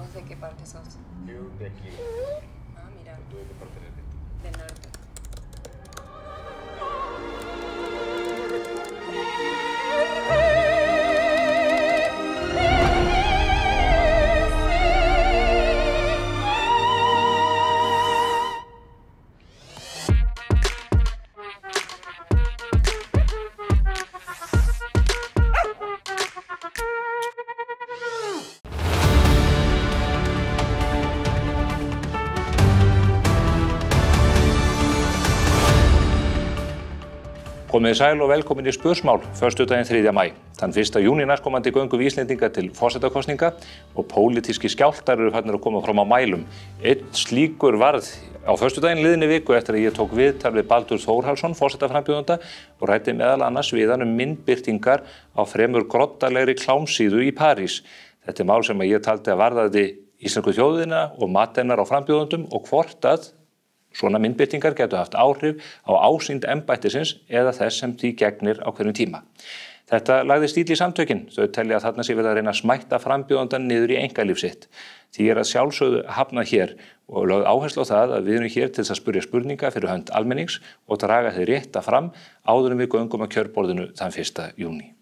¿Vos de qué parte sos? Yo de aquí. Ah, mira. ¿Tú de qué parte eres? Del norte. Komið sæl og velkomin í Spursmál, föstudaginn 3. maí. Þann 1. júní næstkomandi göngum við Íslendinga til forsetakosninga og pólitíski skjálftar eru farnir að koma fram á mælum. Einn slíkur varð á föstudaginn liðinni viku eftir að ég tók viðtal við Baldur Þórhallsson, forsetaframbjóðanda, og ræddi meðal annars við hann myndbirtingar á fremur grottalegri klámsíðu í París. Þetta mál sem ég taldi að varðaði íslensku þjóðina og mat hennar á frambjóðandum og hvort að svona myndbirtingar getur haft áhrif á ásýnd embættisins eða þess sem því gegnir á hverjum tíma. Þetta lagði stíl í samtökin. Þau telja að þarna sé verið að reyna að smætta frambjóðandann niður í einkalíf sitt. Því að sjálfsögðu hafnað hér og lögð áherslu á það að við erum hér til þess að spyrja spurninga fyrir hönd almennings og draga þau rétta fram áður en við göngum að kjörborðinu þann 1. júní.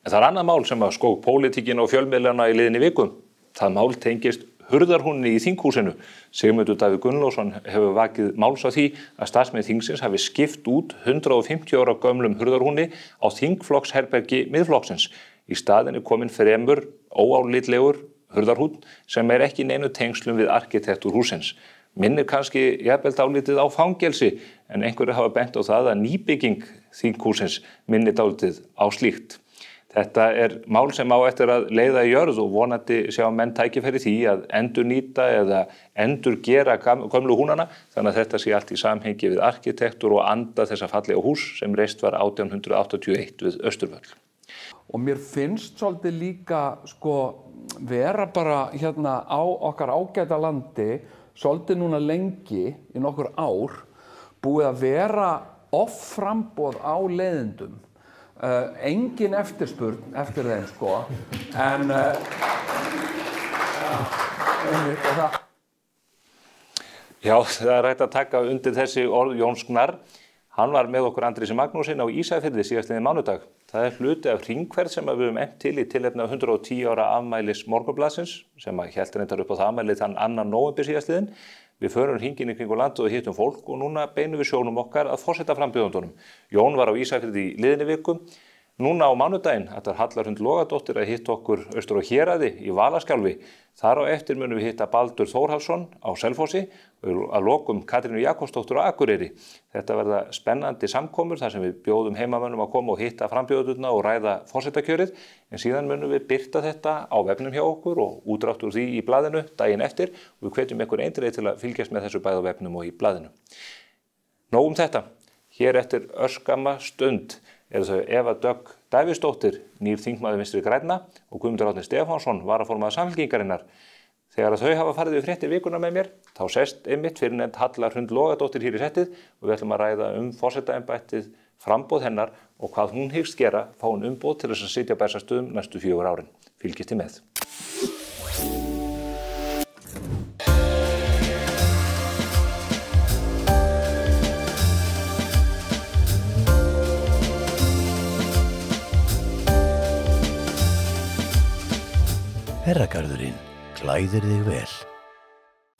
En það annað mál sem að skók pólitíkin og fjölmiðlana í liðinni viku. Það mál tengist hurðarhúnni í þinghúsinu. Sigmundur Davíð Gunnlaugsson hefur vakið máls á því að starfsmenn þingsins hafi skipt út 150 ára gömlum hurðarhúnni á þingflokksherbergi Miðflokksins. Í staðinn er komin fremur óálitlegur hurðarhúnn sem er ekki í neinu tengslum við arkitektúr hússins. Minnir kannski jafnvel dálítið á fangelsi en einhverjir hafa bent á það að nýbygging þinghússins minnir dálítið á slíkt. Þetta er mál sem á eftir að leiða í jörð og vonandi sjá menn tækifæri því að endurnýta eða endurgera gömlu húnana þannig að þetta sé allt í samhengi við arkitektúr og anda þessa fallega hús sem reist var 1881 við Austurvöll. Og mér finnst svolítið líka vera bara hérna á okkar ágæta landi svolítið núna lengi í nokkur ár búið að vera offramboð á leiðendum. Engin eftirspurn eftir þeim en það. Já, það er hægt að taka undir þessi orð Jóns Gnarr. Hann var með okkur Andrísi Magnússon á Ísafirði síðastliðinn mánudag. Það er hluti af hringferð sem við höfum efnt til í tilefni af 110 ára afmælis Morgunblaðsins sem hélt reyndar upp á það afmælið þann 2. nóvember síðastliðinn. Við förum hringinn í kringum landið og hittum fólk og núna beinum við sjónum okkar að forsetaframbjóðendunum. Jón var á Ísafirði í liðinni viku. Núna á mánudaginn ætlar Halla Hrund Logadóttir að hitta okkur austur á Héraði í Valaskjálfi. Þar á eftir munum við hitta Baldur Þórhallsson á Selfossi og að lokum Katrínu Jakobsdóttur á Akureyri. Þetta verða spennandi samkomur þar sem við bjóðum heimamönnum að koma og hitta frambjóðendurna og ræða forsetakjörið. En síðan munum við birta þetta á vefnum hjá okkur og útdrátt úr því í blaðinu daginn eftir og við hvetjum ykkur eindregið til að fylgjast með þessu bæði á vefnum og í blaðinu. Nóg þetta. Hér eftir örskamma stund eru þau Eva Dögg Davíðsdóttir, nýr þingmaður Vinstri grænna og Guðmundur Árni Stefánsson, varaformaður Samfylkingarinnar. Þegar þau hafa farið við fréttir vikuna með mér, þá sest einmitt fyrrnefnd Halla Hrund Logadóttir hér í settið og við ætlum að ræða forsetaembættið, framboð hennar og hvað hún hyggst gera, fá hún umboð til þess að sitja á Bessastöðum næstu 4 árin. Fylgist þið með. Herragarðurinn klæðir þig vel.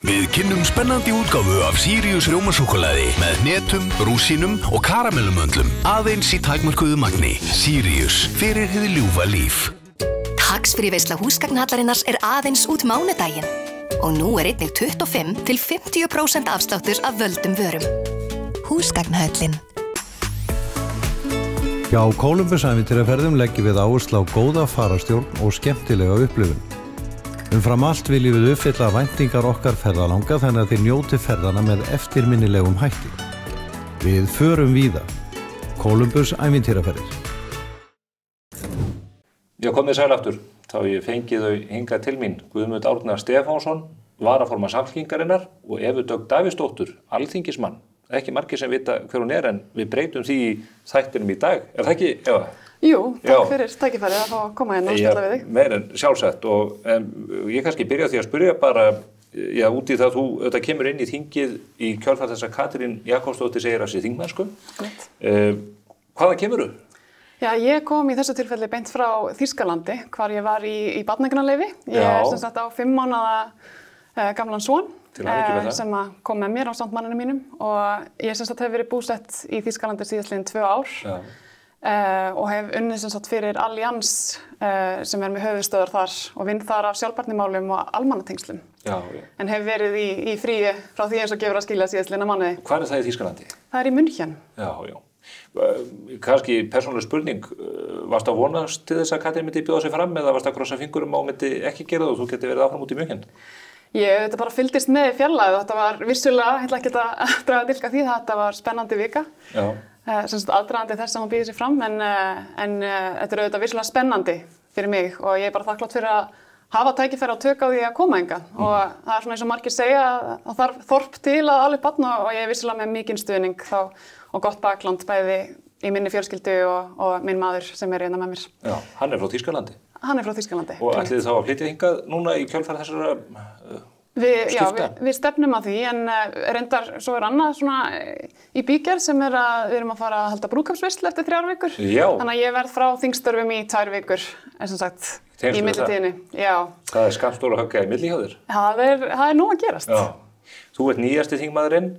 Við kynnum spennandi útgáfu af Sirius rjómasúkkulaði með hnetum, rúsínum og karamellumöndlum aðeins í takmörkuðu magni. Sirius, fyrir hið ljúfa líf. Tax-free-veisla húsgagnhallarinnar er aðeins út mánudaginn og nú er einnig 25 til 50% afsláttur af völdum vörum. Húsgagnhöllin. Hjá Kólumbusævintýraferðum leggjum við áherslu á góða fararstjórn og skemmtilega upplifun. Umfram allt viljum við uppfylla væntingar okkar ferðalanga þannig að þeir njóti ferðana með eftirminnilegum hætti. Við förum víða. Kólumbus ævintýraferðir. Já, komið sæl aftur. Þá ég fengið þau hingað til mín Guðmund Árni Stefánsson, varaformaður Samfylkingarinnar og Evu Dögg Davíðsdóttur, alþingismann. Ekki margir sem vita hver hún en við breytum því í þættinum í dag. Er það ekki, Eva? Jú, takk fyrir tækifærið að fá að koma hérna og spjalla við þig. Meir en sjálfsagt og ég kannski byrja því að spyrja bara út í það þú auðvitað kemur inn í þingið í kjölfar þess að Katrín Jakobsdóttir segir að sér þingmennsku. Hvaðan kemurðu? Já, ég kom í þessu tilfelli beint frá Þýskalandi, hvar ég var í barneignarleyfi. Ég er sem sagt á 5 mánaða gamlan son sem kom með mér ásamt manninu mínum og ég sem sagt hef verið búsett í Þýskalandi síðastliðin 2 ár. Já. Og hef unnið sem sagt fyrir Allianz sem með höfuðstöðvar þar og vinn þar af sjálfbærnimálum og almannatengslum. Já. En hef verið í fríi frá því eins og gefur að skilja síðastliðna mánuði. Hvar er það í Þýskalandi? Það er í München. Já. Kannski persónuleg spurning, varst að vonast til þess að Katrín myndi bjóða sig fram eða varst að krossa fingurum á myndi ekki gera það og þú geti verið áfram út í München? Þetta bara fylgdist með í fjarlægð og þetta var vissulega, ég ætla ekki að draga dilka því þetta var spennandi vika. Já. Aðdragandi þess að hún býði sig fram en þetta er auðvitað vissulega spennandi fyrir mig og ég er bara þakklátt fyrir að hafa tækifæri á tök á því að koma hingað og það er svona eins og margir segja að það þarf þorp til að ala upp barn og ég er vissulega með mikinn stuðning þá og gott bakland bæði í minni fjölskyldu og minn maður sem er hérna með mér. Já, hann er frá Þýskalandi? Hann er frá Þýskalandi. Og ætlið þá að flytja hingað núna í kjölfar þessara skipta? Við stefnum að því en reyndar svo er annað svona í bígerð sem er að við erum að fara að halda brúðkaupsveislu eftir 3 vikur. Já. Þannig að ég verð frá þingstörfum í 2 vikur, sem sagt, í millitíðinni. Já. Það er skammstóra högga í milli hjá þér? Það er nóg að gerast. Já. Þú ert nýjasti þingmaðurinn.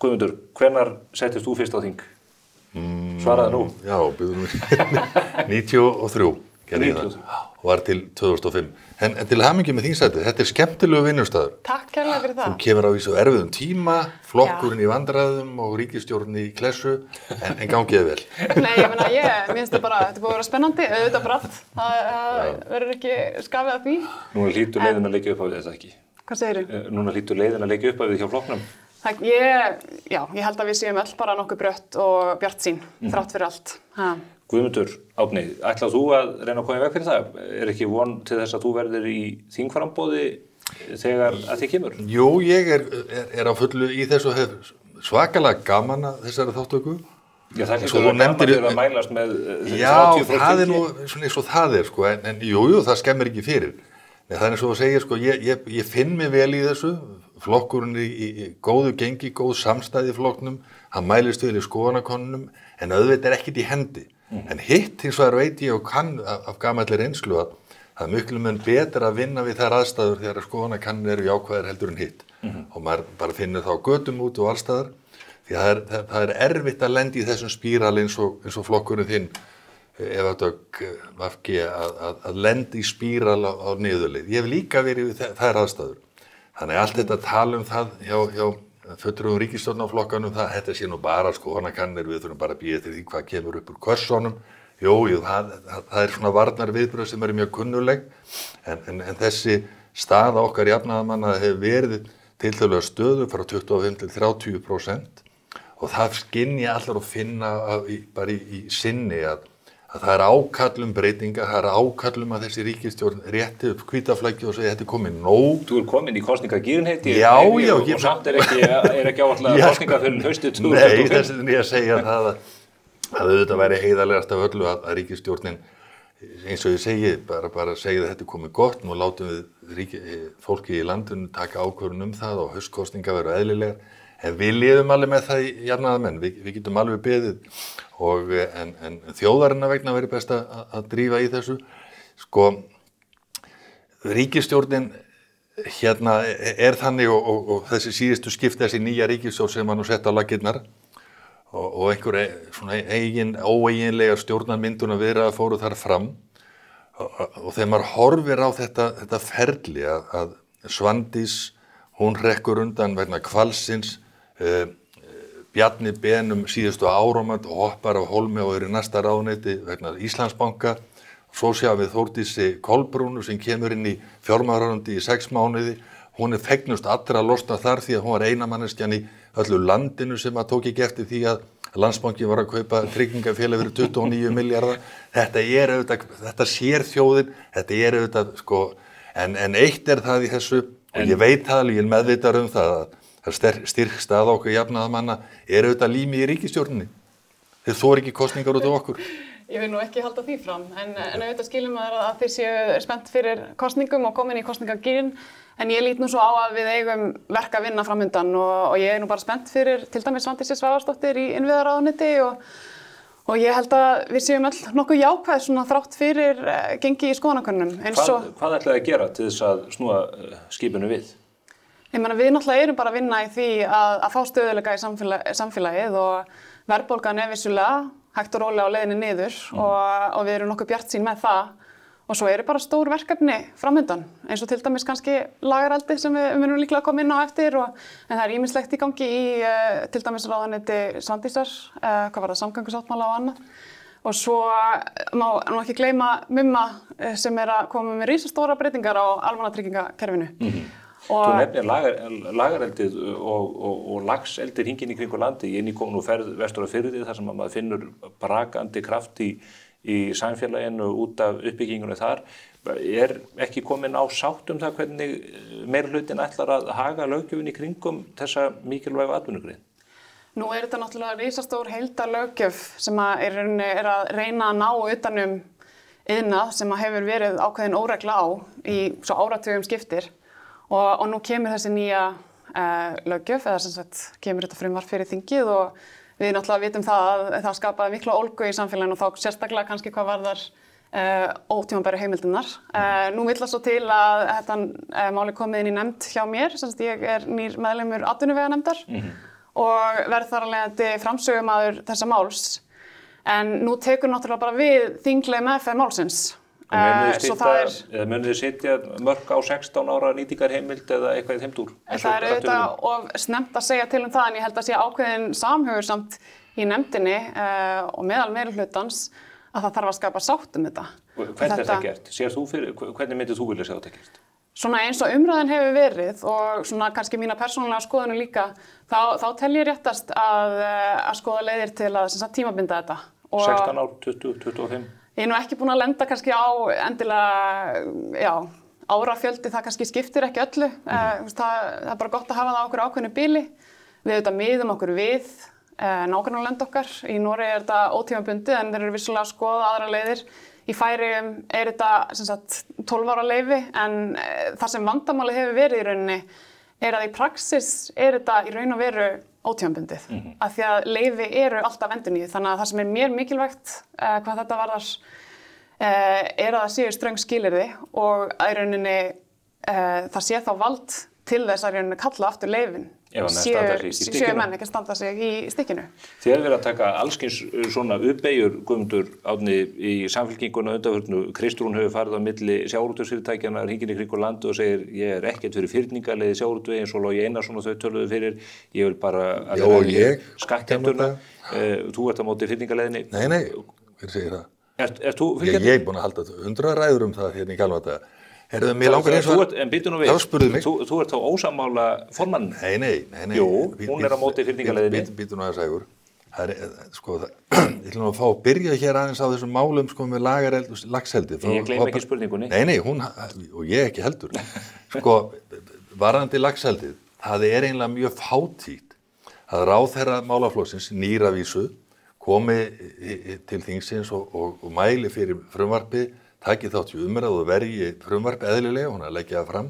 Guðmundur, hvenær settist þú fyrst á þing? Svaraðu nú. Já, byggðum við 93 gerði ég það og var til 2005. En til hamingju með þingsætið, þetta er skemmtilegu vinnustaður. Takk kærlega fyrir það. Þú kemur á vísu erfiðum tíma, flokkurinn í vandræðum og ríkisstjórn í klessu, en gangiði vel. Nei, ég meina, mér finnst þetta bara, þetta búið að vera spennandi, auðvitað bratt. Það verður ekki skafið að því. Núna hlýtur leiðin að leggja upp á við þetta ekki. Hvað segirðu? Núna hlýtur leiðin að leggja upp á við hjá flokknum. Ég held að við séum öll bara nokkuð brött og bjartsýn, þrátt fyrir allt. Guðmundur, Árni, ætlað þú að reyna að koma í veg fyrir það? Er ekki von til þess að þú verður í þingframboði þegar að þið kemur? Jú, ég er á fullu í þessu og hef svakalega gaman að þessari þáttöku. Já, það er líka gaman fyrir að mælast með 30%. Já, það er nú svona eins og það er, sko, en jú, það skemmir ekki fyrir. Nei, það er eins og að segja, sko, ég finn mig vel í þessu, flokkurinn í góðu gengi, góð samstæði í flokknum, hann mælist vel í skoðanakönnunum, en auðvitað er ekkert í hendi. En hitt hins vegar veit ég og kann af gamalli reynslu að það er miklu mun betra að vinna við þær aðstæður þegar skoðanakannir eru jákvæðar heldur en hitt. Og maður bara finnur þá götum út og allstaðar, því að það er erfitt að lenda í þessum spírali eins og flokkurinn þinn, Eva Dögg Vafki, að lenda í spíral á niðurleið. Ég hef líka verið við þær aðstæður. Þannig allt þetta tala það hjá fulltrúum ríkisstjórnarflokkanum þetta sé nú bara skoðanakannir, við þurfum bara að bíða eftir því hvað kemur upp úr kössunum. Jú, það er svona varnarviðbrögð sem eru mjög kunnuleg, en þessi staða okkar jafnaðarmanna hefur verið tiltölulega stöðu frá 25 til 30% og það skynja allar og finna bara í sinni að það er ákall breytinga, það er ákall að þessi ríkisstjórn rétti upp hvítaflækju og segja þetta er komið nóg. Þú er komin í kosningagírinn heiti og samt er ekki áallega kosninga fyrir haustið 2025. Nei, þess að ég segja það að auðvitað væri heiðarlegast af öllu að ríkisstjórnin, eins og ég segi, bara segja að þetta er komið gott, nú látum við fólki í landinu taka ákvörðun það og haustkosninga veru eðlilegar. En við lifum alveg með það jafnaðarmenn, við getum alveg beðið en þjóðarinnar vegna verið best að drífa í þessu. Sko, ríkisstjórnin hérna er þannig og þessi síðustu skipti þessi nýja ríkisstjórn sem var nú sett á laggirnar og einhver svona óeiginlega stjórnarmynduna viðræða fóru þar fram og þegar maður horfir á þetta ferli að Svandís, hún hrekkur undan vegna hvalsins, Bjarni Ben síðustu áramót og hoppar af hólmi og er í næsta ráðuneyti vegna Íslandsbanka. Svo sjáum við Þórdísi Kolbrúnu sem kemur inn í fjármálaráðuneyti í 6 mánuði. Hún er fegnust allra að losna þar því að hún var eina manneskjan í öllu landinu sem tók ekki eftir því að Landsbankinn var að kaupa tryggingafélag fyrir 29 milljarða. Þetta sér þjóðin, þetta auðvitað, sko, en eitt er það í þessu og ég veit það alveg, ég er meðvitaður það að styrk staða okkur jafnaðarmanna auðvitað lími í ríkisstjórninni. Þeir þori ekki kosningar út af okkur. Ég vil nú ekki halda því fram, en auðvitað skilum maður að þið séu spennt fyrir kosningum og komin í kosningagírinn, en ég lít nú svo á að við eigum verk að vinna framundan og ég nú bara spennt fyrir til dæmis Svandísi Svavarsdóttir í innviðaráðuneyti og ég held að við séum öll nokkuð jákvæð svona þrátt fyrir gengi í skoðanakönnunum. Hvað ætlaði að gera til þess að snúa skipinu við? Ég meina við náttúrulega erum bara að vinna í því að fá stöðuleika í samfélagið og verðbólgan vissulega hægt og rólega á leiðinni niður og við erum nokkuð bjartsýn með það og svo eru bara stór verkefni framundan eins og til dæmis kannski lagareldi sem við munum líklega að koma inn á eftir en það er ýmislegt í gangi í til dæmis ráðuneyti Svandísar, hvað var það, samgöngusáttmála og annað og svo má nú ekki gleyma Mumma sem að koma með risastóra breytingar á almannatryggingakerfinu. Þú nefnir lagareldið og laxeldir hringinn í kringu landi. Ég kom nú ferð vestur á Firði þar sem maður finnur brakandi kraft í samfélaginu út af uppbyggingunni þar. Er ekki komin á sátt það hvernig meirihlutin ætlar að haga löggjöfin í kringum þessa mikilvægu atvinnugrein? Nú þetta náttúrulega risastór heildarlöggjöf sem er að reyna að ná utanum iðnað sem hefur verið ákveðin óregla á í svo áratugum skiptir. Og nú kemur þessi nýja löggjöf, eða sem sagt kemur þetta frumvarp fyrir þingið og við náttúrulega vitum það að það skapaði mikla ólgu í samfélaginu og þá sérstaklega kannski hvað varðar ótímabæru heimildirnar. Nú vill það svo til að þetta máli komið inn í nefnd hjá mér, sem sagt ég er nýr meðlimur atvinnuveganefndar og verð þar að leiðandi framsögumaður þessa máls. En nú tekur náttúrulega bara við þingleg meðferð málsins. Munið þið setja mörk á 16 ára nýtingarheimild eða eitthvað í þeim dúr? Það er auðvitað of snemmt að segja til það en ég held að sé ákveðin samhugur samt í nefndinni og meðal meirihlutans að það þarf að skapa sátt þetta. Hvernig er það gert? Hvernig myndir þú vilja sjá þetta gert? Svona eins og umræðan hefur verið og svona kannski mína persónulega skoðunum líka, þá tel ég réttast að skoða leiðir til að tímabinda þetta. 16 ár, 20, 25? Ég er nú ekki búin að lenda kannski á endilega, árafjöldi, það kannski skiptir ekki öllu. Það er bara gott að hafa það á okkur ákveðnu bíli. Við auðvitað miðum okkur við nágrannalönd okkar. Í Noregi er þetta ótímabundið en þeir eru vissulega að skoða aðra leiðir. Í Færeyjum er þetta sem sagt 12 ára leyfi en það sem vandamálið hefur verið í rauninni er að í praxis er þetta í raun og veru ótímabundið. Af því að leyfi eru alltaf endurnýjuð. Þannig að það sem er mér mikilvægt hvað þetta varðar er að það séu ströng skilyrði og að í rauninni það sé þá vald til þess að í rauninni kalla aftur leyfin. Séu menn ekki að standa sig í stikkinu. Þið er verið að taka allskyns svona uppbeygjur, Guðmundur Árni, í Samfylkinguna undanförnu. Kristrún hefur farið á milli sjávarútvegsfyrirtækjanna hringinn í kringum landið og segir ég er ekkert fyrir fyrningarleið í sjávarútvegi eins og Logi Einarsson og þau töluðu fyrir. Ég vil bara að vera skattheimtuna. Þú ert á móti fyrningarleiðinni. Nei, hver segir það? Ert þú fylgjandi? Ég er búin að halda 100 ræður það hérna í Kálfadaga. Mér langar eins og en býttu nú við, þú ert þá ósammála formann? Nei. Jú, hún er á móti fyrningarleiðinni. Býttu nú aðeins ægur. Ég ætlum að fá að byrja hér aðeins á þessum málum með lagareld og laxeldi. Ég gleym ekki spurningunni. Nei, og ég ekki heldur. Varðandi laxeldið, það er eiginlega mjög fátítt að ráðherra málaflokksins nýravísu komi til þingsins og mæli fyrir frumvarpi taki þátt í umræðu og verji frumvarp eðlilega, hún að leggja það fram.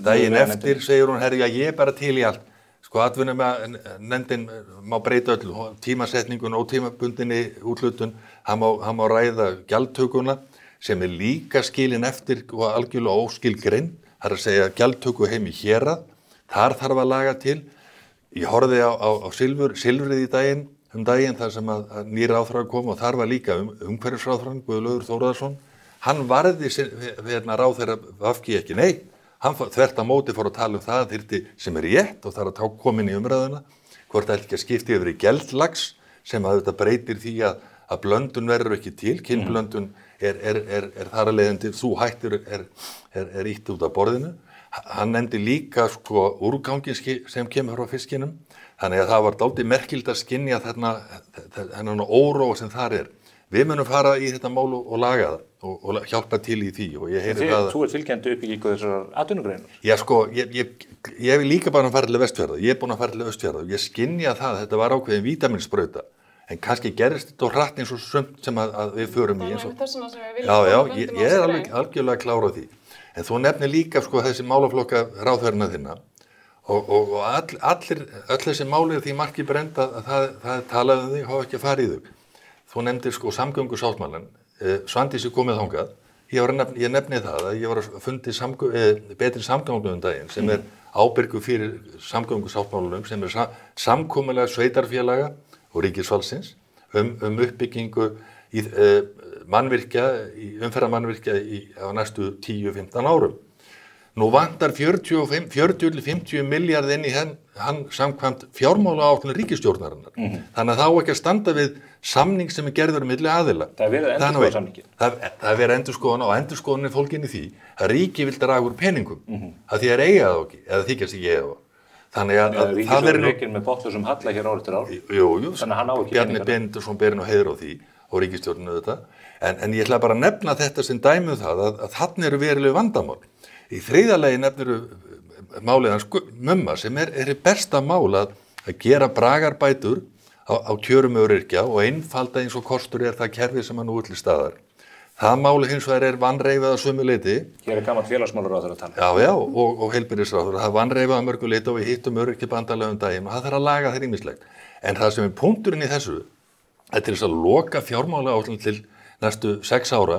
Daginn eftir segir hún, ég er bara til í allt. Atvinnumannefndin má breyta öllu, tímasetningun og tímabundinni úthlutun, hann má ræða gjaldtökuna sem er líka skilin eftir og algjörlega óskilgreind, það er að segja gjaldtöku heim í hérað, þar þarf að laga til. Ég horfði á silfrið í daginn þar sem að nýr ráðherra kom og þar var líka umhverfisráðherrann Guðlaugur Þórðarson. Hann varði ráðherra VG ekki, nei, hann þvert á móti fór að tala það þyrfti sem er rétt og þar að komin í umræðuna, hvort það ekki að skipti yfir í geldlax sem að þetta breytir því að blöndun verður ekki til, kynblöndun er þar að leiðandi, þú hættir er ítt út af borðinu. Hann nefndi líka úrgangin sem kemur frá fiskinum. Þannig að það var dálítið merkilt að skynja þennan óróa sem þar er. Við munum fara í þetta mál og laga það og hjálpa til í því og ég heyri það. Þú ert fylgjandi uppbyggingu þessar atvinnugreinar? Já, ég vil líka bara fara til Vestfjarða. Ég er búinn að fara til Austfjarða og ég skynja það, þetta var ákveðin vítamínsbrauta En kannski gerist þetta hratt eins og sumt sem að við förum í eins og... Það er þessuna sem við viljum ég er algjörlega klár á því. En þú nefnir líka sko þessi málaflokka ráðherrana þinna og öll þessi máli því marki brend að það talaði þig, hafa ekki að fara í þau. Þú nefndir sko samgöngusáttmálann, Svandísi komið þangað. Ég nefni það að ég var að fundi betri samgöngum daginn sem ábyrgur fyrir samgöngusáttmálanum sem samkomulega sveitarfélaga og ríkisvaldsins uppbyggingu í umferðarmannvirkja á næstu 10-15 árum. Nú vantar 40-50 milljarð inn í hann samkvæmt fjármálaáætlun ríkisstjórnarinnar. Þannig að það á ekki að standa við samning sem gerður milli aðila. Það er verið að endurskoða samningin. Það er verið að endurskoðan og endurskoðan er fólgin í því að ríki vil draga úr peningum. Það því að eiga það ekki, eða þykjast ekki eiga það. Þannig að það verður reikinn með botlusum halla hér ár eftir ár. Jú, þannig að hann á ekki Bjarni Benediktsson ber nú heiður á því og ríkisstjórninu þetta. En ég ætla bara að nefna þetta sem dæmi það að þarna eru veruleg vandamál. Í þriðja lagi nefnir málið hans Mumma sem er besta mál að gera bragarbætur á kjörum öryrkja og einfalda eins og kostur það kerfi sem hann nú til staðar. Það máli hins vegar er vanreifað að sömu leyti. Hér er gamall félagsmálaráðherra að tala. Já, og heilbrigðisráðherra. Það vanreifað að mörgu leyti og við hittum öryrkjabandalega daginn og það þarf að laga þeir ýmislegt. En það sem er punkturinn í þessu, til þess að loka fjármálaáætlun til næstu 6 ára,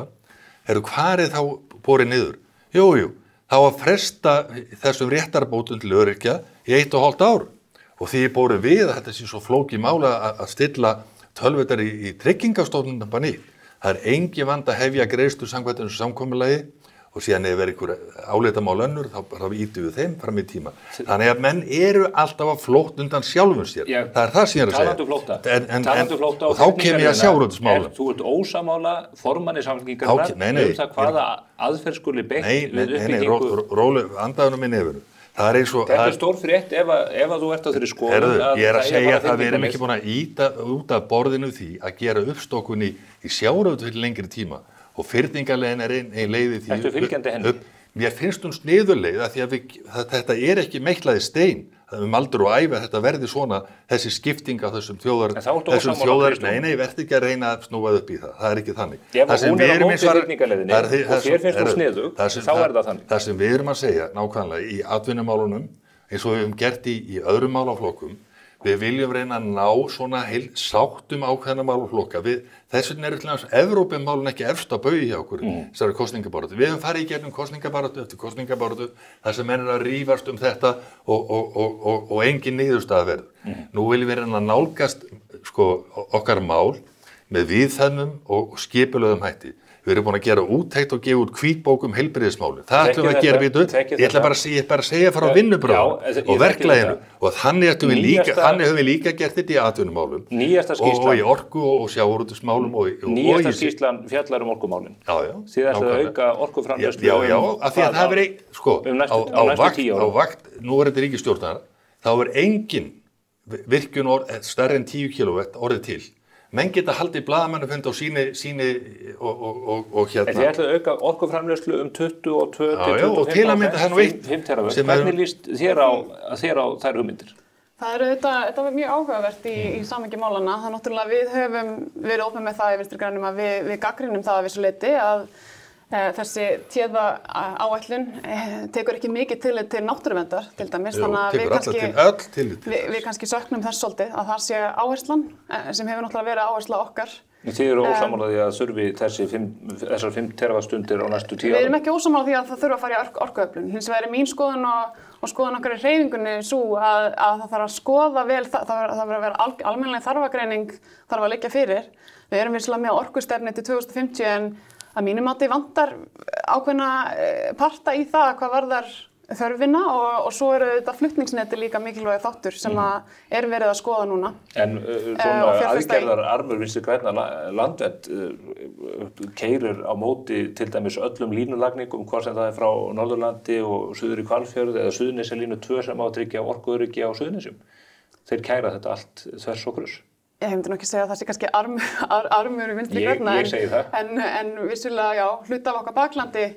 hvað þá borið niður? Jú, þá að fresta þessum réttarbótum til öryrkja í 1,5 ár. Og því borið við að þetta sé svo flókið mála að stilla tölvutar í tryggingastofnunum bara nýtt. Það er engin vand að hefja greiðslur samkvæmt þessu samkomulagi og síðan ef einhver álitamál önnur þá ýtum við þeim fram í tíma. Þannig að menn eru alltaf að flótt undan sjálfum sér. Það er það sem ég er að segja. Talandi flótta og þá kem ég að sjávarútvegsmálum. Þú ert ósammála formanni Samfylkingarinnar það hvaða aðferð skuli beitt við uppbyggingu. Rólu, andaðunum í nefinu. Þetta er stór frétt ef að þú ert á þeirri skoðun. Ég er að segja að við erum ekki búin að ýta út af borðinu því að gera uppstokkun í sjávarútvegi til lengri tíma og fyrningarlegin er ein leiði því. Þetta er fylgjandi henni. Mér finnst hún sniðurleið að því að þetta er ekki meiklaði stein. Aldur og ævi að þetta verði svona þessi skipting á þessum þjóðar nei, verði ekki að reyna að snúað upp í það. Það er ekki þannig. Ef hún er á móti fyrningarleiðinni og þér finnst hún sniðug, þá er það þannig. Það sem við erum að segja nákvæmlega í atvinnumálunum eins og við höfum gert í öðrum málaflokkum, við viljum reyna að ná svona sáttum ákveðna málaflokka. Þess vegna til dæmis Evrópumálun ekki efst á baugi hjá okkur þessari kosningabaráttu. Við höfum farið í gegnum kosningabaráttu eftir kosningabaráttu þar sem menn að rífast þetta og engin niðurstaða verður. Nú viljum við reyna að nálgast okkar mál með víðfeðmum og skipulögðum hætti. Við erum búin að gera úttekt og gefa út hvítbók heilbrigðismálin. Það ætlum við að gera við ég ætla bara að segja frá vinnubrögðum og verklæðinu og þannig höfum við líka gert þetta í atvinnumálum og í orku og sjávarútvegsmálum Nýjasta skýrslan fjallar orkumálin. Þið ætlið að auka orkuframleiðslu af því að það verið á vakt, nú er þetta ríkisstjórnar, þá er engin virkjun stærri en 10 kilowatt orðið til. Menn geta haldið blaðamannafund á síni og hérna. Þið ætlaðu að auka orkuframleiðslu 22-25% Hvernig líst þér á þær hugmyndir? Það er þetta mjög áhugavert í samhengi málana. Það er náttúrulega við höfum verið opnir með það í Vinstri grænum að við gagnrýnum það að vissu leyti að þessi téða áætlun tekur ekki mikið tillit til náttúruverndar til dæmis, þannig að við kannski söknum þess svolítið að það sé áherslan sem hefur náttúrulega verið áhersla okkar. Þið eru ósammála því að þurfi þessar 5 teravattstundir á næstu 10 árum? Við erum ekki ósammála því að það þurfa að fara í orkuöflun. Hins vegar er mín skoðun og skoðun okkar í hreyfingunni sú að það þarf að skoða vel, það þarf að vera almennileg þarfagreining þarf að liggja fyrir. Við erum vissulega með orkustefnu til 2050 en að mínum mati vantar ákveðna parta í það hvað varðar þörfina og svo eru þetta flutningsneti líka mikilvægur þáttur sem er verið að skoða núna. En svona aðgerðararmur Vinstri grænna Landvernd keyrir á móti til dæmis öllum línulagningum, hvort sem það er frá Norðurlandi og suður í Hvalfjörð eða Suðurnesjalínu 2 sem á að tryggja orkuöryggi á Suðurnesjum. Þeir kæra þetta allt þvers og krus. Ég myndi nú ekki segja að það sé kannski armur í Vinstri grænna en vissulega, já, hluti af okkar baklandi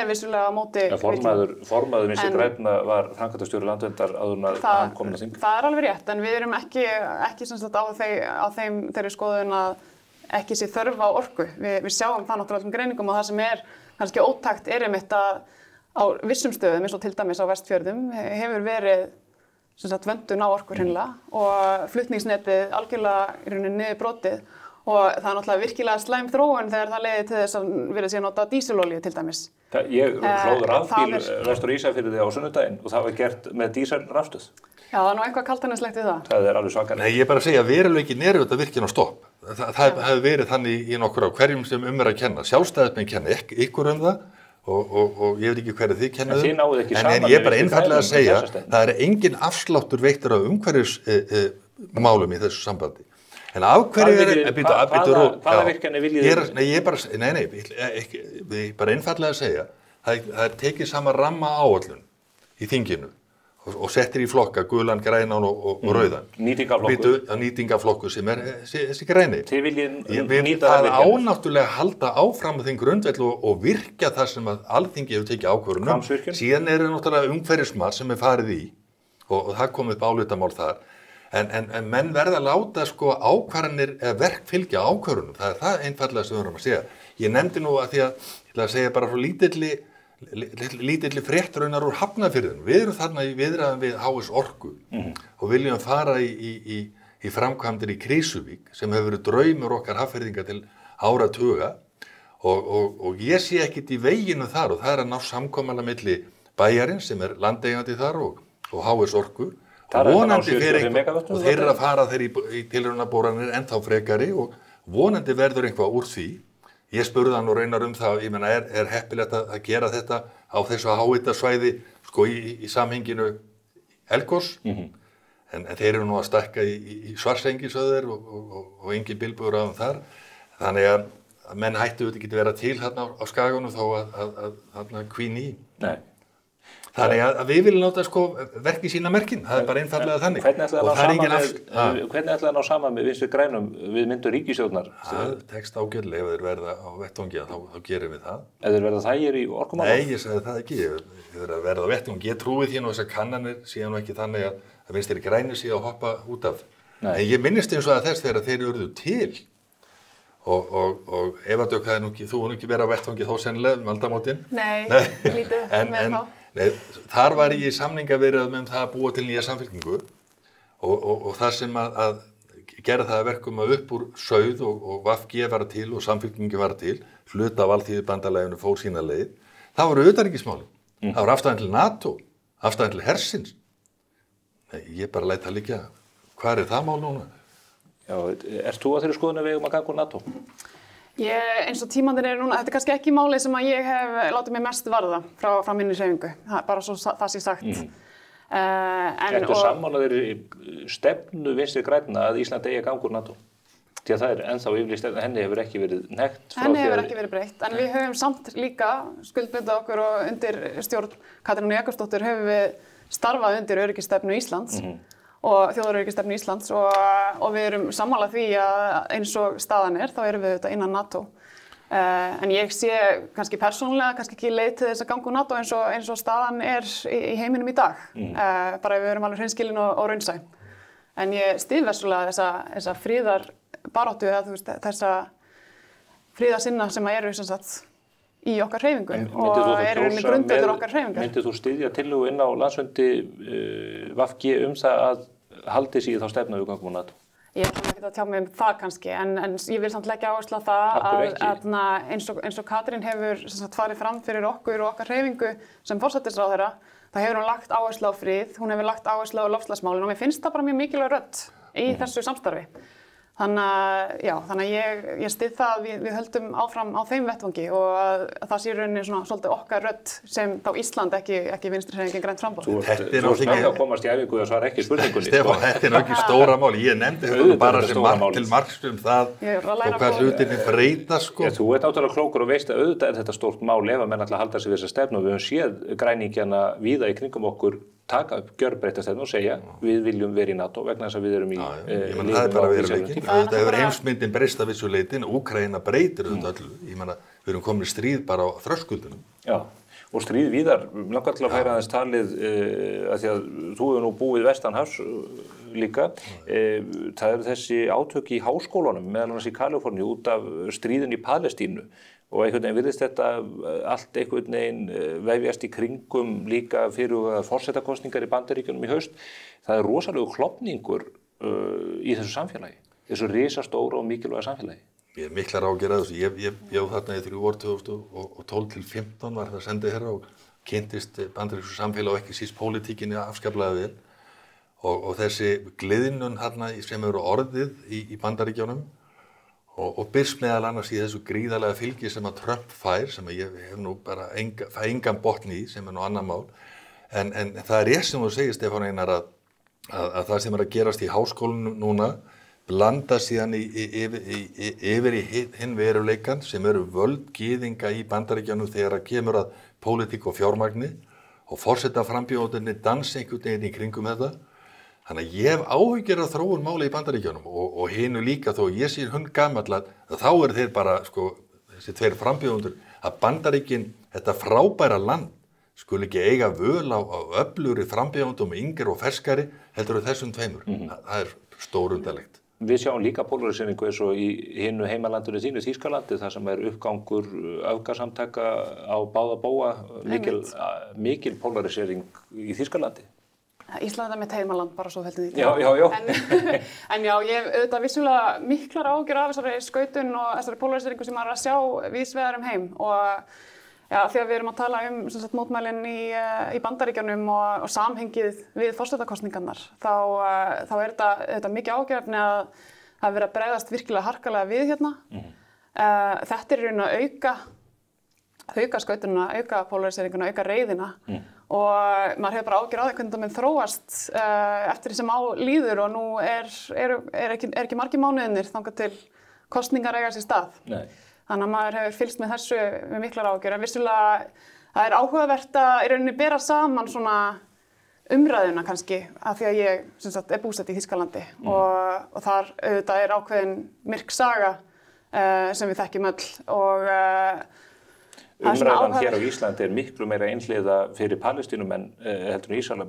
vissulega á móti Formaður Vinstri grænna var framkvæmdastjóri Landverndar áður en að hann kom inn á þing. Það alveg rétt, en við erum ekki sem sagt á þeirri skoðun að ekki sé þörf á orku. Við sjáum það náttúrulega öllum greiningum og það sem kannski ótakt einmitt að á vissum stöðum, eins og til dæmis á Vestfjörðum, hefur verið sem sagt vöndun á orku hreinlega og flutningsnetið algjörlega í rauninni niður brotið. Og það náttúrulega virkilega slæm þróun þegar það leiði til þess að verið sé að nota dísilolíu til dæmis. Ég hlóð rafbíl vestur Ísafirði á sunnudaginn og það var gert með dísilrafstöð. Já, það nú eitthvað kaltannislegt við það. Það alveg svakalega. Nei, ég bara að segja að veruleikin þetta virkinn á stopp. Það hefur verið þannig í nokkur á hverjum sem að kenna. Sjálfstæðismenn kenna ykkur það og ég veit ekki hverju þið kennuðu. Þið náðu ekki saman. En ég bara einfaldlega að segja, það engin afsláttur veittur af umhverfismálum í þessu sambandi. En af hverju hvaða virkjanir viljið þið? Nei, ég bara einfaldlega að segja, það tekið sama ramma áætlun í þinginu og settir í flokka gulan, grænan og rauðan. Nýtingaflokku sem þessi græni. Þið viljið nýta það virkjanir. Það ánáttúrulega halda áfram þeim grundvelli og virkja það sem að Alþingi hefur tekið ákvörðun. Síðan náttúrulega umhverfismat sem farið í og það kom upp álitamál þar. En menn verða að láta ákvarðanir eða verk fylgja ákvörðunum. Það það einfaldlega sem við erum að segja. Ég nefndi nú að því að ég ætla að segja bara frá lítilli fréttraunar úr Hafnarfirðinum. Við erum þarna í viðræðum við HS Orku og viljum fara í framkvæmdir í Krýsuvík sem hefur verið draumur okkar Hafnfirðinga til áratuga og ég sé ekkert í veginu þar og það ná samkomulag milli bæjarins sem landeigandi þar og HS Orku. Vonandi fyrir eitthvað og þeir að fara þeir í tilraunaboranir ennþá frekari og vonandi verður eitthvað úr því. Ég spurði hann og raunar það, ég meina heppilegt að gera þetta á þessu háhitasvæði í samhenginu Eldgos, en þeir eru nú að stækka í Svartsengi söður og engin bilbugur á þar, þannig að menn hættu þetta ekki vera til þarna á skaganum þó að þarna kvín í. Nei. Þannig að við viljum láta verki sína merkin, það bara einfaldlega þannig. Hvernig ætlaði að ná saman með Vinstri grænum við myndu ríkisstjórnar? Það tekst ágjörlega ef þeir verða á vettvangi þá gerum við það. Ef þeir verða þægir í orkumálum? Nei, ég sagði það ekki, ef þeir verða á vettvangi. Ég trúi því nú þessar kannanir síðan ekki þannig að Vinstri grænir sé að hoppa út af. En ég minnist eins og að þess þegar þeir urðu til og Eva Dögg, þú nú ekki verið á vettvangi þó sennilega aldamótin. Nei, lítið með þá. Nei, þar var ég í samningaviðræðum það að búa til nýja samfylkingu og það sem að gera það að verkum að upp úr sauð og VG var til og samfylkingi var til, hluta af Alþýðubandalaginu fór sína leið, það voru utanríkismálin. Það voru afstæðan til NATO, afstæðan til hersins. Nei, ég bara læt það liggja. Hvað það mál núna? Já, ert þú að þeirri skoðun að við að ganga úr NATO? Eins og tímandinn núna, þetta kannski ekki málið sem að ég hef látið mig mest varða frá minni hreyfingu, bara svo það sé sagt. Ertu sammálaðir stefnu Vinstri grænna að Ísland eigi að ganga úr NATO? Því að það ennþá yfirlýst stefna, henni hefur ekki verið hnekkt. Henni hefur ekki verið breytt, en við höfum samt líka skuldbundið okkur og undir stjórn Katrínar Jakobsdóttur höfum við starfað undir öryggisstefnu Íslands. Og þjóðaröryggisstefnu Íslands og við erum sammála því að eins og staðan þá erum við þetta innan NATO. En ég sé kannski persónulega kannski ekki leið til þess að ganga úr NATO eins og staðan í heiminum í dag. Bara ef við erum alveg hreinskilin og raunsæ. En ég styð vissulega þessa friðarbaráttu eða þessa friðarsinna sem eru sem sagt í okkar hreyfingu og eru grundvöllur okkar hreyfingar. Myndir þú styðja tillögu inn á landsfundi VG það að haldi sig í þá stefnu við gangum úr NATO? Ég ætla ekki að tjá mig það kannski, en ég vil samt leggja áherslu á það að eins og Katrín hefur farið fram fyrir okkur og okkar hreyfingu sem forsætisráðherra, það hefur hún lagt áherslu á frið, hún hefur lagt áherslu á loftslagsmálin og mér finnst það bara mjög mikilvæg rödd í þessu samstarfi. Þannig að ég styð það að við höldum áfram á þeim vettvangi og að það sé rauninni svolítið okkar rödd sem þá Ísland ekki Vinstri-hreyfingin grænt framboð. Þú snakka að komast í æfingu og svara ekki spurningunni. Stefán, þetta ekki stóra máli. Ég nefndi þetta bara sem til marks það og hvað hlutinni breyta Þú ert náttúrulega klókur og veist að auðvitað þetta stórt mál ef að menn ætla að halda sig við þessa stefnu og við höfum séð græningjana víða í kringum okkur taka upp gjörbreytta stefnu og segja við viljum vera í NATO vegna þess að við erum í það er bara veruleikinn. Þetta hefur heimsmyndin breyst að vissu leyti, Úkraína breytir þetta öllu. Ég meina, við erum komin í stríð bara á þröskuldunum. Já, og stríð víðar, langar til að færa aðeins talið að því að þú hefur nú búið vestanhafs líka. Það eru þessi átök í háskólanum, meðal annars í Kaliforníu, út af stríðin í Palestínu. Og einhvern veginn virðist þetta allt einhvern veginn vefjast í kringum líka fyrir forsetakosningar í Bandaríkjunum í haust. Það er rosalegu klofningur í þessu samfélagi, þessu risastóra og mikilvæga samfélagi. Ég er miklar ágjör að þessu. Ég bjó þarna í 3 ár 2012 til 15 var það sendið herra og kynntist bandarísku samfélag og ekki síst pólitíkinni afskaplega vel. Og þessi gliðnun hérna sem eru orðið í Bandaríkjunum og byrst meðal annars í þessu gríðarlega fylgi sem að Trump fær, sem ég hef nú bara engan botn í, sem nú annað mál. En það rétt sem þú segir, Stefán Einar, að það sem að gerast í háskólanum núna blanda síðan yfir í hinn veruleikan sem eru völd gyðinga í Bandaríkjunum þegar að kemur að pólitík og fjármagni og forsetaframbjóðarnir dansa einhvern veginn í kringum þetta. Þannig að ég hef áhyggjur af þróun mála í Bandaríkjunum og hinu líka þó ég sé hundgamall að þá eru þeir bara, þessi 2 frambjóðendur, að Bandaríkin, þetta frábæra land, skuli ekki eiga völ á öflugri frambjóðendum, yngri og ferskari, heldur þessum 2. Það er stórundarlegt. Við sjáum líka polariseringu eins og í hinu heimalandinu þínu, Þýskalandi, þar sem uppgangur öfgasamtaka á báða bóa, mikil polarisering í Þýskalandi. Ísland er mitt heimaland, bara svo heldum því. Já. En já, ég hef auðvitað vissulega miklar áhyggjur af þessari skautun og þessari polariseringu sem maður er að sjá víðs vegar heim. Og já, því að við erum að tala mótmælin í Bandaríkjunum og samhengið við forsetakosningarnar, þá er þetta mikið ágjörefni að það hefur verið að bregðast virkilega harkalega við hérna. Þetta er í raun að auka skautununa, auka polariseringunna, auka reiðina og maður hefur bara ágjör á því hvernig það mun þróast eftir því sem á líður og nú er ekki margir mánuðinir þangað til kosningar eiga sér stað. Nei. Þannig að maður hefur fylgst með þessu með miklar ágjör, en vissulega það er áhugavert að í rauninni bera saman svona umræðuna kannski, af því að ég er búsett í Þýskalandi og þar auðvitað er ákveðin myrk saga sem við þekkjum öll og umræðan hér á Íslandi er miklu meira einhliða fyrir Palestínu en heldur en Ísrael.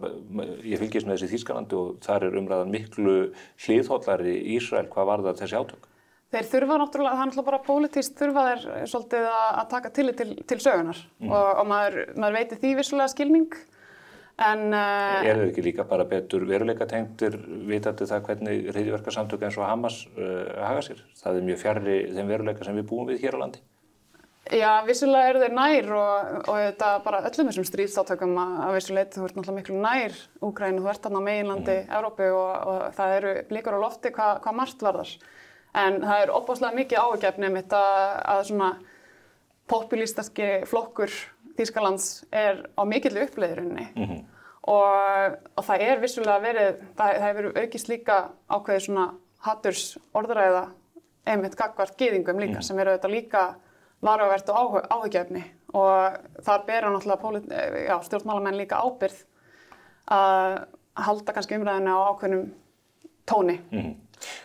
Ég fylgist með þessi Þýskalandi og þar er umræðan miklu hliðhollari í Ísrael hvað varðar þessi átök. Þeir þurfa náttúrulega, það er náttúrulega bara pólitískt þurfa þeir svolítið að taka tillit til sögunar og maður veitir því vissulega skilning, en þeir ekki líka bara betur veruleika tengdir vitandi það hvernig hryðjuverkasamtök eins og Hamas haga sér? Það er mjög fjarri þeim veruleika sem við búum við hér á landi. Já, vissulega eru þeir nær og þetta bara öllum þessum stríðsátökum að vissu leyti. Þú ert náttúrulega miklu nær Úkraínu, þú ert þarna á meginlandi Evrópu og það eru blikur á lofti hvað margt varðar. En það er opaslega mikið áhyggjuefni að svona populístiski flokkur Þýskalands er á mikilli uppleiðurinni og það er vissulega verið, það hefur aukist líka ákveðið svona hatturs orðræða einmitt gagnvart gyðingum líka sem eru þetta líka varhugavert og áhyggjuefni og þar bera náttúrulega stjórnmálamenn líka ábyrgð að halda kannski umræðinu á ákveðnum tóni.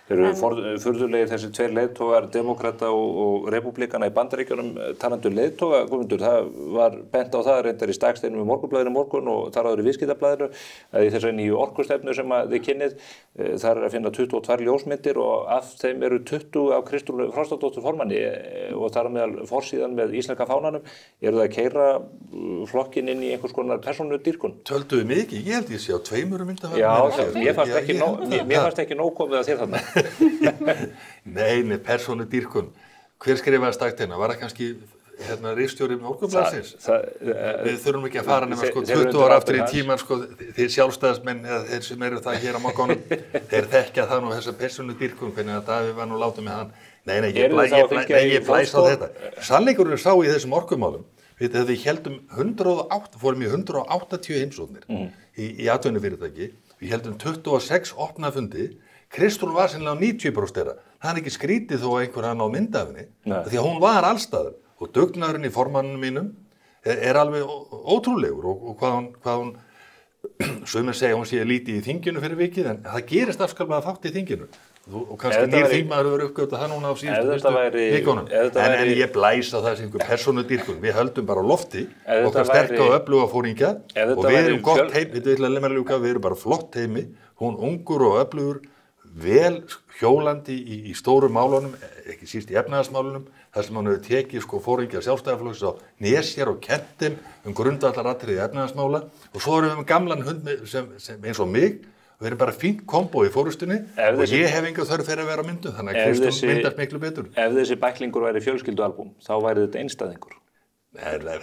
Þeir eru furðulegir þessi 2 leiðtogar, demókrata og repúblikana í Bandaríkjunum, talandi leiðtoga, Guðmundur, það var bent á það reyndar í Staksteinum í Morgunblaðinu morgun og þar áður í Viðskiptablaðinu að í þessari nýju orkustefnu sem þið kynnið, þar að finna 22 ljósmyndir og af þeim eru 20 af Kristrúnu Frostadóttur formanni og þar meðal forsíðan með íslenska fánanum. Eru það að keyra flokkinn inn í einhvers konar persónudýrkun? Tölduðu mikið? Ég held ég sé á 2 myndavælum. Já, mér fannst ekki nóg komið að þér þarna. Nei, persónudýrkun. Hver skrifaði Staksteina? Var það kannski ritstjóri Morgunblaðsins? Við þurfum ekki að fara nema 20 ára aftur í tíman, þeir sjálfstæðismenn eða þeir sem eru það hér á morgunum, þeir þekkja það nú þessa persónudýrkun, hvernig að Davíð var nú látið með hann. Nei, ég blæs á þetta. Sannleikurinn sá í þessum orkumálum, við heldum 108, fórum í 180 heimsóknir í atvinnufyrirtæki, við heldum 26 opna fundi, Kristrún var sennilega á 90% þeirra. Það er ekki skrítið þó að einhver hann á myndafinni, því að hún var allstaðar og dugnarinn í formannum mínum er alveg ótrúlegur og hvað hún sumir segja hún sé lítið í þinginu fyrir vikið en það gerist afskaplega fátt í þinginu og kannski nýr þingmaður hefur uppgötað það núna á síðustu vikunum. En ég blæsa það sem einhver persónudýrkun. Við höldum bara á lofti, okkar sterka og öfluga fóringja og við erum gott heim, við erum bara flott heimi, hún ungur og öflugur, vel hjólandi í stórum málunum, ekki síst í efnahagsmálunum, þar sem hann hefur tekið fóringja Sjálfstæðisflokksins á nesjar og kentum grundvallaratriði efnahagsmála og svo erum við gamlan hund sem eins og mig. Við erum bara fínt kombo í fórustunni og ég hef enga þörf fyrir að vera á myndum, þannig að Kristján myndast miklu betur. Ef þessi bæklingur væri fjölskyldualbúm, þá væri þetta einstæðingur. Nei,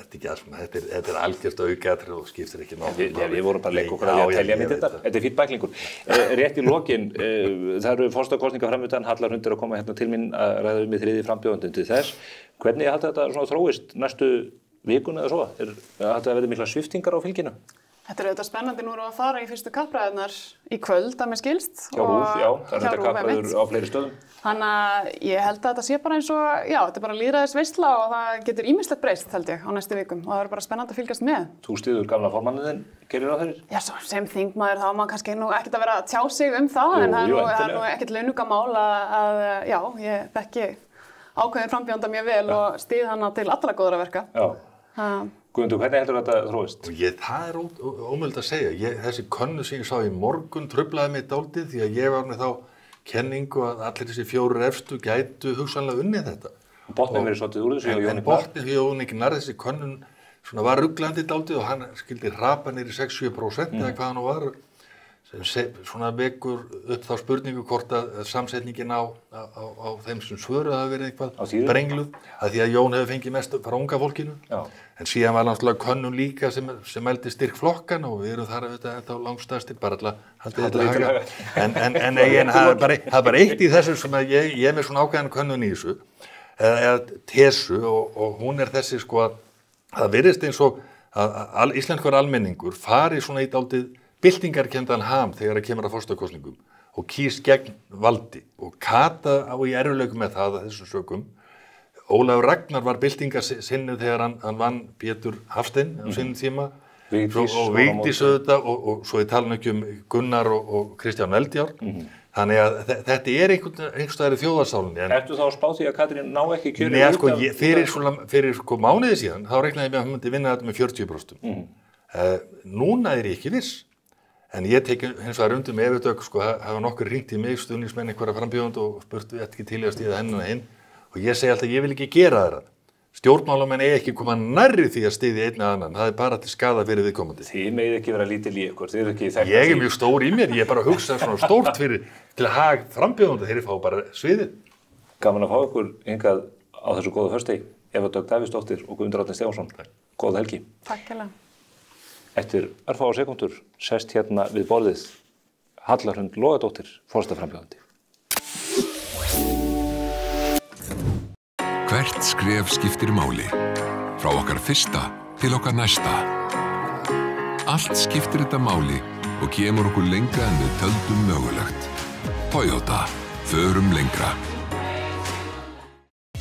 þetta er algjört aukatriði og skiptir ekki máli. Við vorum bara að leika okkur að telja mynd þetta. Þetta er fínn bæklingur. Rétt í lokin, það eru forsetakosningar framundan, Hallar Hund að koma hérna til mín að ræða með þriðji frambjóðandinn til þess. Hvernig halda þetta svona þróist næstu vikuna eða svo? Halda þetta að verði mikla sviptingar á fylginu? Þetta er auðvitað spennandi nú að fara í fyrstu kappræðurnar í kvöld að mér skilst. Já, það er þetta kappræður á fleiri stöðum. Þannig að ég held að þetta sé bara eins og, þetta er bara lýðræðisveisla og það getur ýmislegt breyst held ég á næstu vikum og það er bara spennandi að fylgjast með. Þú styður gamla formanninn þinn, gerir það fyrir? Já, sem þingmaður þá má kannski nú ekkert að vera að tjá sig það en það er nú ekkert launugamál að ég þekki ákveðin frambjóðanda mjög vel og styð hana til allra góðra verka. Guðmundur, hvernig heldur þetta þróist? Það er ómögulegt að segja. Þessi könnu sem ég sá í morgun truflaði mig dálítið því að ég var með þá kenningu að allir þessi 4 efstu gætu hugsanlega unnið þetta. Botninn verið svolítið úr þessu hjá Jóni Gnarr? Botninn hjá Jóni Gnarr, þessi könnun var ruglandi dálítið og hann skildi hrapa niður í 6-7% eða hvað hann var. Svona vekur upp þá spurningu hvort að samsetningin á þeim sem svöruð hafi verið eitthvað brengluð að því að Jón hefur fengið mest frá unga fólkinu. En síðan var náttúrulega könnun líka sem mældi styrk flokkan og við erum þar að þetta langstærstir bara alltaf haldið þetta haga. En það er bara eitt í þessu sem að ég er með svona ákveðan könnun í þessu eða tesu og hún er þessi að það virðist eins og að íslenskur almenningur fari svona í dálítið byltingarkenndan ham þegar það kemur að forsetakosningum og kýs gegn valdi og Kata á í erfiðleikum með það að þessum sökum. Ólafur Ragnar var byltingarsinnið þegar hann vann Pétur Hafstein á sínum tíma og Vigdís auðvitað og svo ég tala ekki Gunnar og Kristján Eldjárn. Þannig að þetta er einhvers staðar í þjóðarsálinni. Ertu þá að spá því að Katrín ná ekki kjöri? Nei, fyrir mánuði síðan þá reiknaði ég með að hann myndi vinna þetta með 40%. Núna er ég ekki viss. En ég tek hins vegar undir með Evu Dögg, hafa nokkur hringt í mig, stuðningsmenn einhverja frambjóðandi og spurtu ekki til að stíða henni og hinn. Og ég segi alltaf, ég vil ekki gera það. Stjórnmálamenn ekki koma nærri því að styðja einn eða annan. Það er bara til skada fyrir viðkomandi. Þið megið ekki vera lítil í ykkur, þið eru ekki þekkt. Ég er mjög stór í mér, ég er bara að hugsa svona stórt til að haga frambjóðandi, þeir fá bara sviðið. Gaman að fá ykkur hingað á þessu góða föstudegi, Eva Dögg Davíðsdóttir og Guðmundur Árni Stefánsson. Góða helgi. Takk hérlega. Eftir örfáar sekúndur sest hérna við borðið Hallar Hund Logadóttir, forsetaframbjóðandi. Hvert skref skiptir máli. Frá okkar fyrsta til okkar næsta. Allt skiptir þetta máli og kemur okkur lengra en við töldum mögulegt. Toyota. Förum lengra.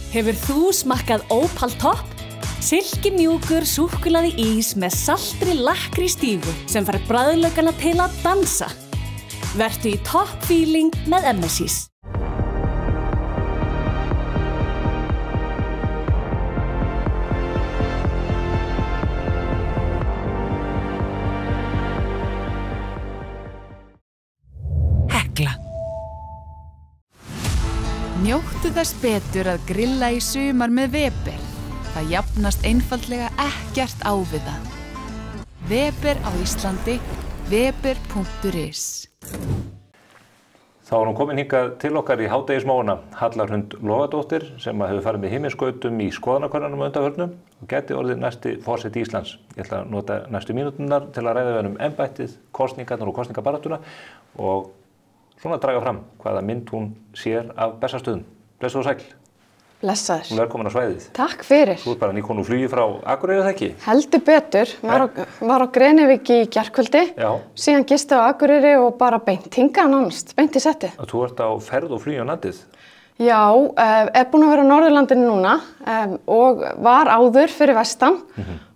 Hefur þú smakkað Opal Top? Silkimjúkur súkkulaði ís með saltri lakkrístífu sem fær bragðlaukana til að dansa. Vertu í top feeling með MSIs. Hekla. Njóttu þess betur að grilla í sumar með Weber. Það jafnast einfaldlega ekkert á við það. Weber á Íslandi, weber.is. Þá er hún komin hingað til okkar í hádegismóuna, Hallar Hund Logadóttir, sem hefur farið með himinskautum í skoðanakönnunum á undanförnum og gæti orðið næsti forseti Íslands. Ég ætla að nota næstu mínúturnar til að ræða við embættið, kosningarnar og kosningabaráttuna og svona draga fram hvaða mynd hún sér af Bessastöðum. Blessuð og sæl. Blessaður. Hún er velkomin á svæðið. Takk fyrir. Þú ert bara nýkomin úr flugi frá Akureyri, eða ekki? Heldur betur. Var á Grenivík í gærkvöldi. Já. Síðan gisti á Akureyri og bara beint hingað nánast, beint í settið. Og þú ert á ferð og flugi á landið? Já, er búin að vera á Norðurlandinu núna og var áður fyrir vestan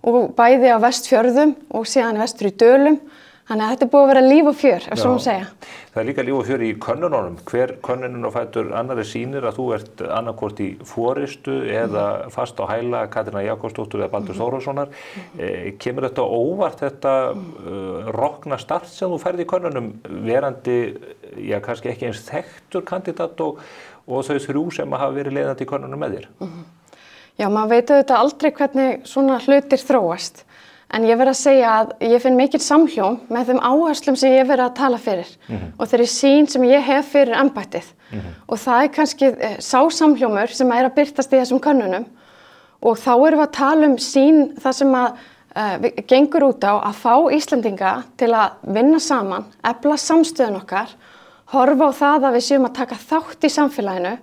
og bæði á Vestfjörðum og síðan vestur í Dölum. Þannig að þetta búið að vera líf og fjör, ef svo má segja. Það líka líf og fjör í könnununum. Hver könnunin á fætur annarri sýnir að þú ert annarkvort í forystu eða fast á hæla Katrínar Jakobsdóttur eða Baldur Þórhallssonar. Kemur þetta óvart, þetta rokna start sem þú færði í könnunum, verandi, kannski ekki eins þekktur kandidat og þau þrjú sem hafa verið leiðandi í könnunum með þér? Já, maður veit auðvitað aldrei hvernig svona hlutir þróast. En ég verð að segja að ég finn mikil samhljóm með þeim áherslum sem ég verið að tala fyrir og þeirri sýn sem ég hef fyrir embættið. Og það kannski sá samhljómur sem að birtast í þessum könnunum og þá erum við að tala sýn það sem að gengur út á að fá Íslendinga til að vinna saman, efla samstöðun okkar, horfa á það að við séum að taka þátt í samfélaginu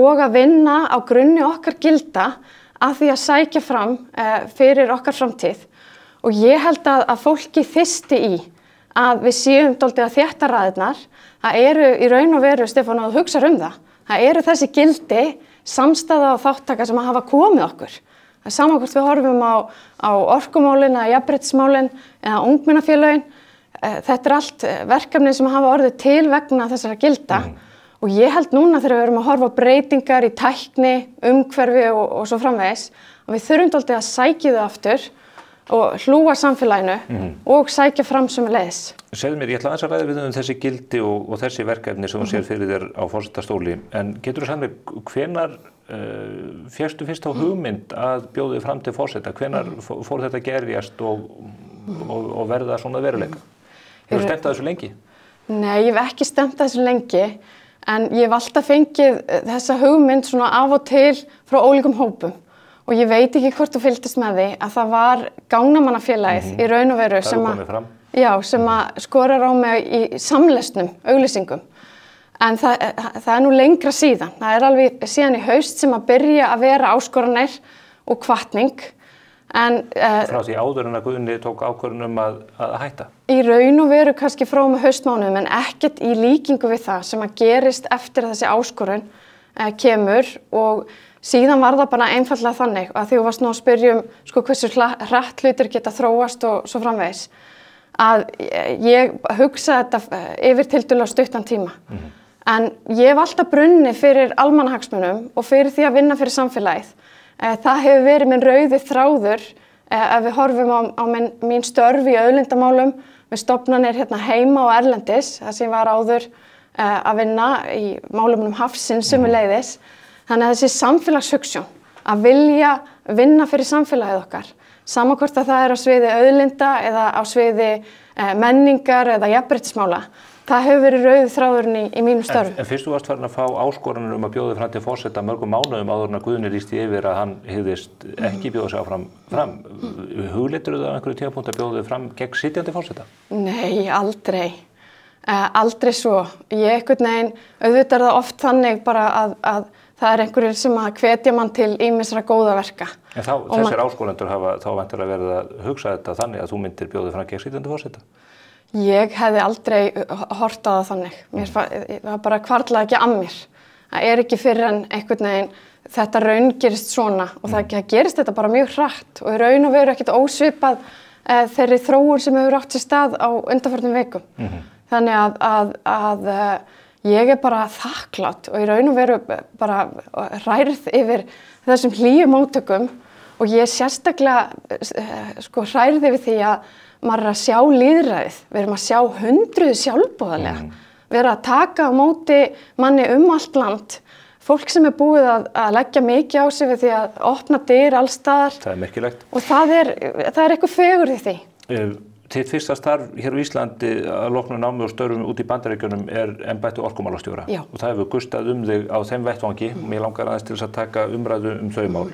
og að vinna á grunni okkar gilda að því að sækja fram fyrir okkar framtíð. Og ég held að fólki þysti í að við séum dálítið að þétta raðirnar. Það eru í raun og veru, Stefán, að hugsa það. Það eru þessi gildi, samstæða og þáttaka sem að hafa komið okkur. Það er sama hvort við horfum á orkumálin, eða jafnréttismálin, eða ungmennafélögin. Þetta er allt verkefni sem hafa orðið til vegna þessara gilda. Og ég held núna þegar við erum að horfa á breytingar í tækni, umhverfi og svo framvegis, að við þurfum dálítið að sækja þau aftur og hlúa samfélaginu og sækja fram sömuleiðis. Segðu mér, ég ætla aðeins að ræða við þessi gildi og þessi verkefni sem þú sér fyrir þér á forsetastóli, en getur þú sagt mér, hvenær fékkstu fyrst á hugmynd að bjóða þig fram til forseta? Hvenær fór þetta gerjast og verða svona veruleika? Hefur stefnt að þessu lengi? Nei, ég hef ekki stefnt að þessu lengi, en ég hef alltaf fengið þessa hugmynd svona af og til frá ólíkum hópum. Og ég veit ekki hvort þú fylgdist með því að það var Gangnamannafélagið í raun og veru sem að skorar á mig í samlesnum, auglýsingum. En það er nú lengra síðan. Það er alveg síðan í haust sem að byrja að vera áskoranir og hvatning. Frá því áður en að Guðni tók ákvörðun að hætta? Í raun og veru kannski frá með haustmánuðum, en ekkert í líkingu við það sem að gerist eftir að þessi áskorun kemur og síðan var það bara einfallega þannig að því þú varst nú að spyrja hversu hratt hlutir geta þróast og svo framvegis að ég hugsa þetta yfir tiltölulega stuttan tíma. En ég hef alltaf brunnið fyrir almannahagsmunum og fyrir því að vinna fyrir samfélagið. Það hefur verið minn rauði þráður ef við horfum á mín störf í auðlindamálum við stofnanir heima og erlendis, það sem var áður að vinna í málumum hafsins sömuleiðis. Þannig að þessi samfélagshugsjón að vilja vinna fyrir samfélagið okkar, sama hvort að það er á sviði auðlinda eða á sviði menningar eða jafnréttismála, það hefur verið rauði þráðurinn í mínum störfum. En fyrst þú varst farin að fá áskoranir að bjóða fram til forseta mörgum mánuðum áður en að Guðni lýsti yfir að hann hygðist ekki bjóða sig áfram fram. Hugleitirðu það á einhverju tímapunkti að bjóða þig fram gegn sitjandi forseta? Nei, aldrei. Aldrei svo. Ég einhvern veginn, auðvitað er það oft þannig bara að það er einhverjir sem að hvetja mann til ýmissa góða verka. En þessir áskorendur hafa þá væntanlega verið að hugsa þetta þannig að þú myndir bjóða fram gegn sitjandi forseta? Ég hefði aldrei hort á það þannig. Það bara hvarflaði ekki að mér. Það er ekki fyrir en einhvern veginn þetta raungerist svona og það gerist þetta bara mjög hratt og í raun og veru ekkert ósvipað þeirri þróun sem hefur átt sér stað á undanförnum vikum. Þannig að ég er bara þakklátt og í raun og veru bara hrærð yfir þessum hlýju móttökum og ég er sérstaklega hrærð yfir því að maður er að sjá lýðræðið, við erum að sjá hundruð sjálfboðalega, við erum að taka á móti manni allt land, fólk sem er búið að leggja mikið á sig við því að opna dyr alls staðar. Það er merkilegt. Og það er eitthvað fegurð í því. Þitt fyrsta starf hér á Íslandi að loknu námi og störfum út í Bandaríkjunum er embætti orkumálastjóra. Já. Og það hefur gustað þig á þeim vettvangi. Mér langar aðeins til þess að taka umræðu þau mál.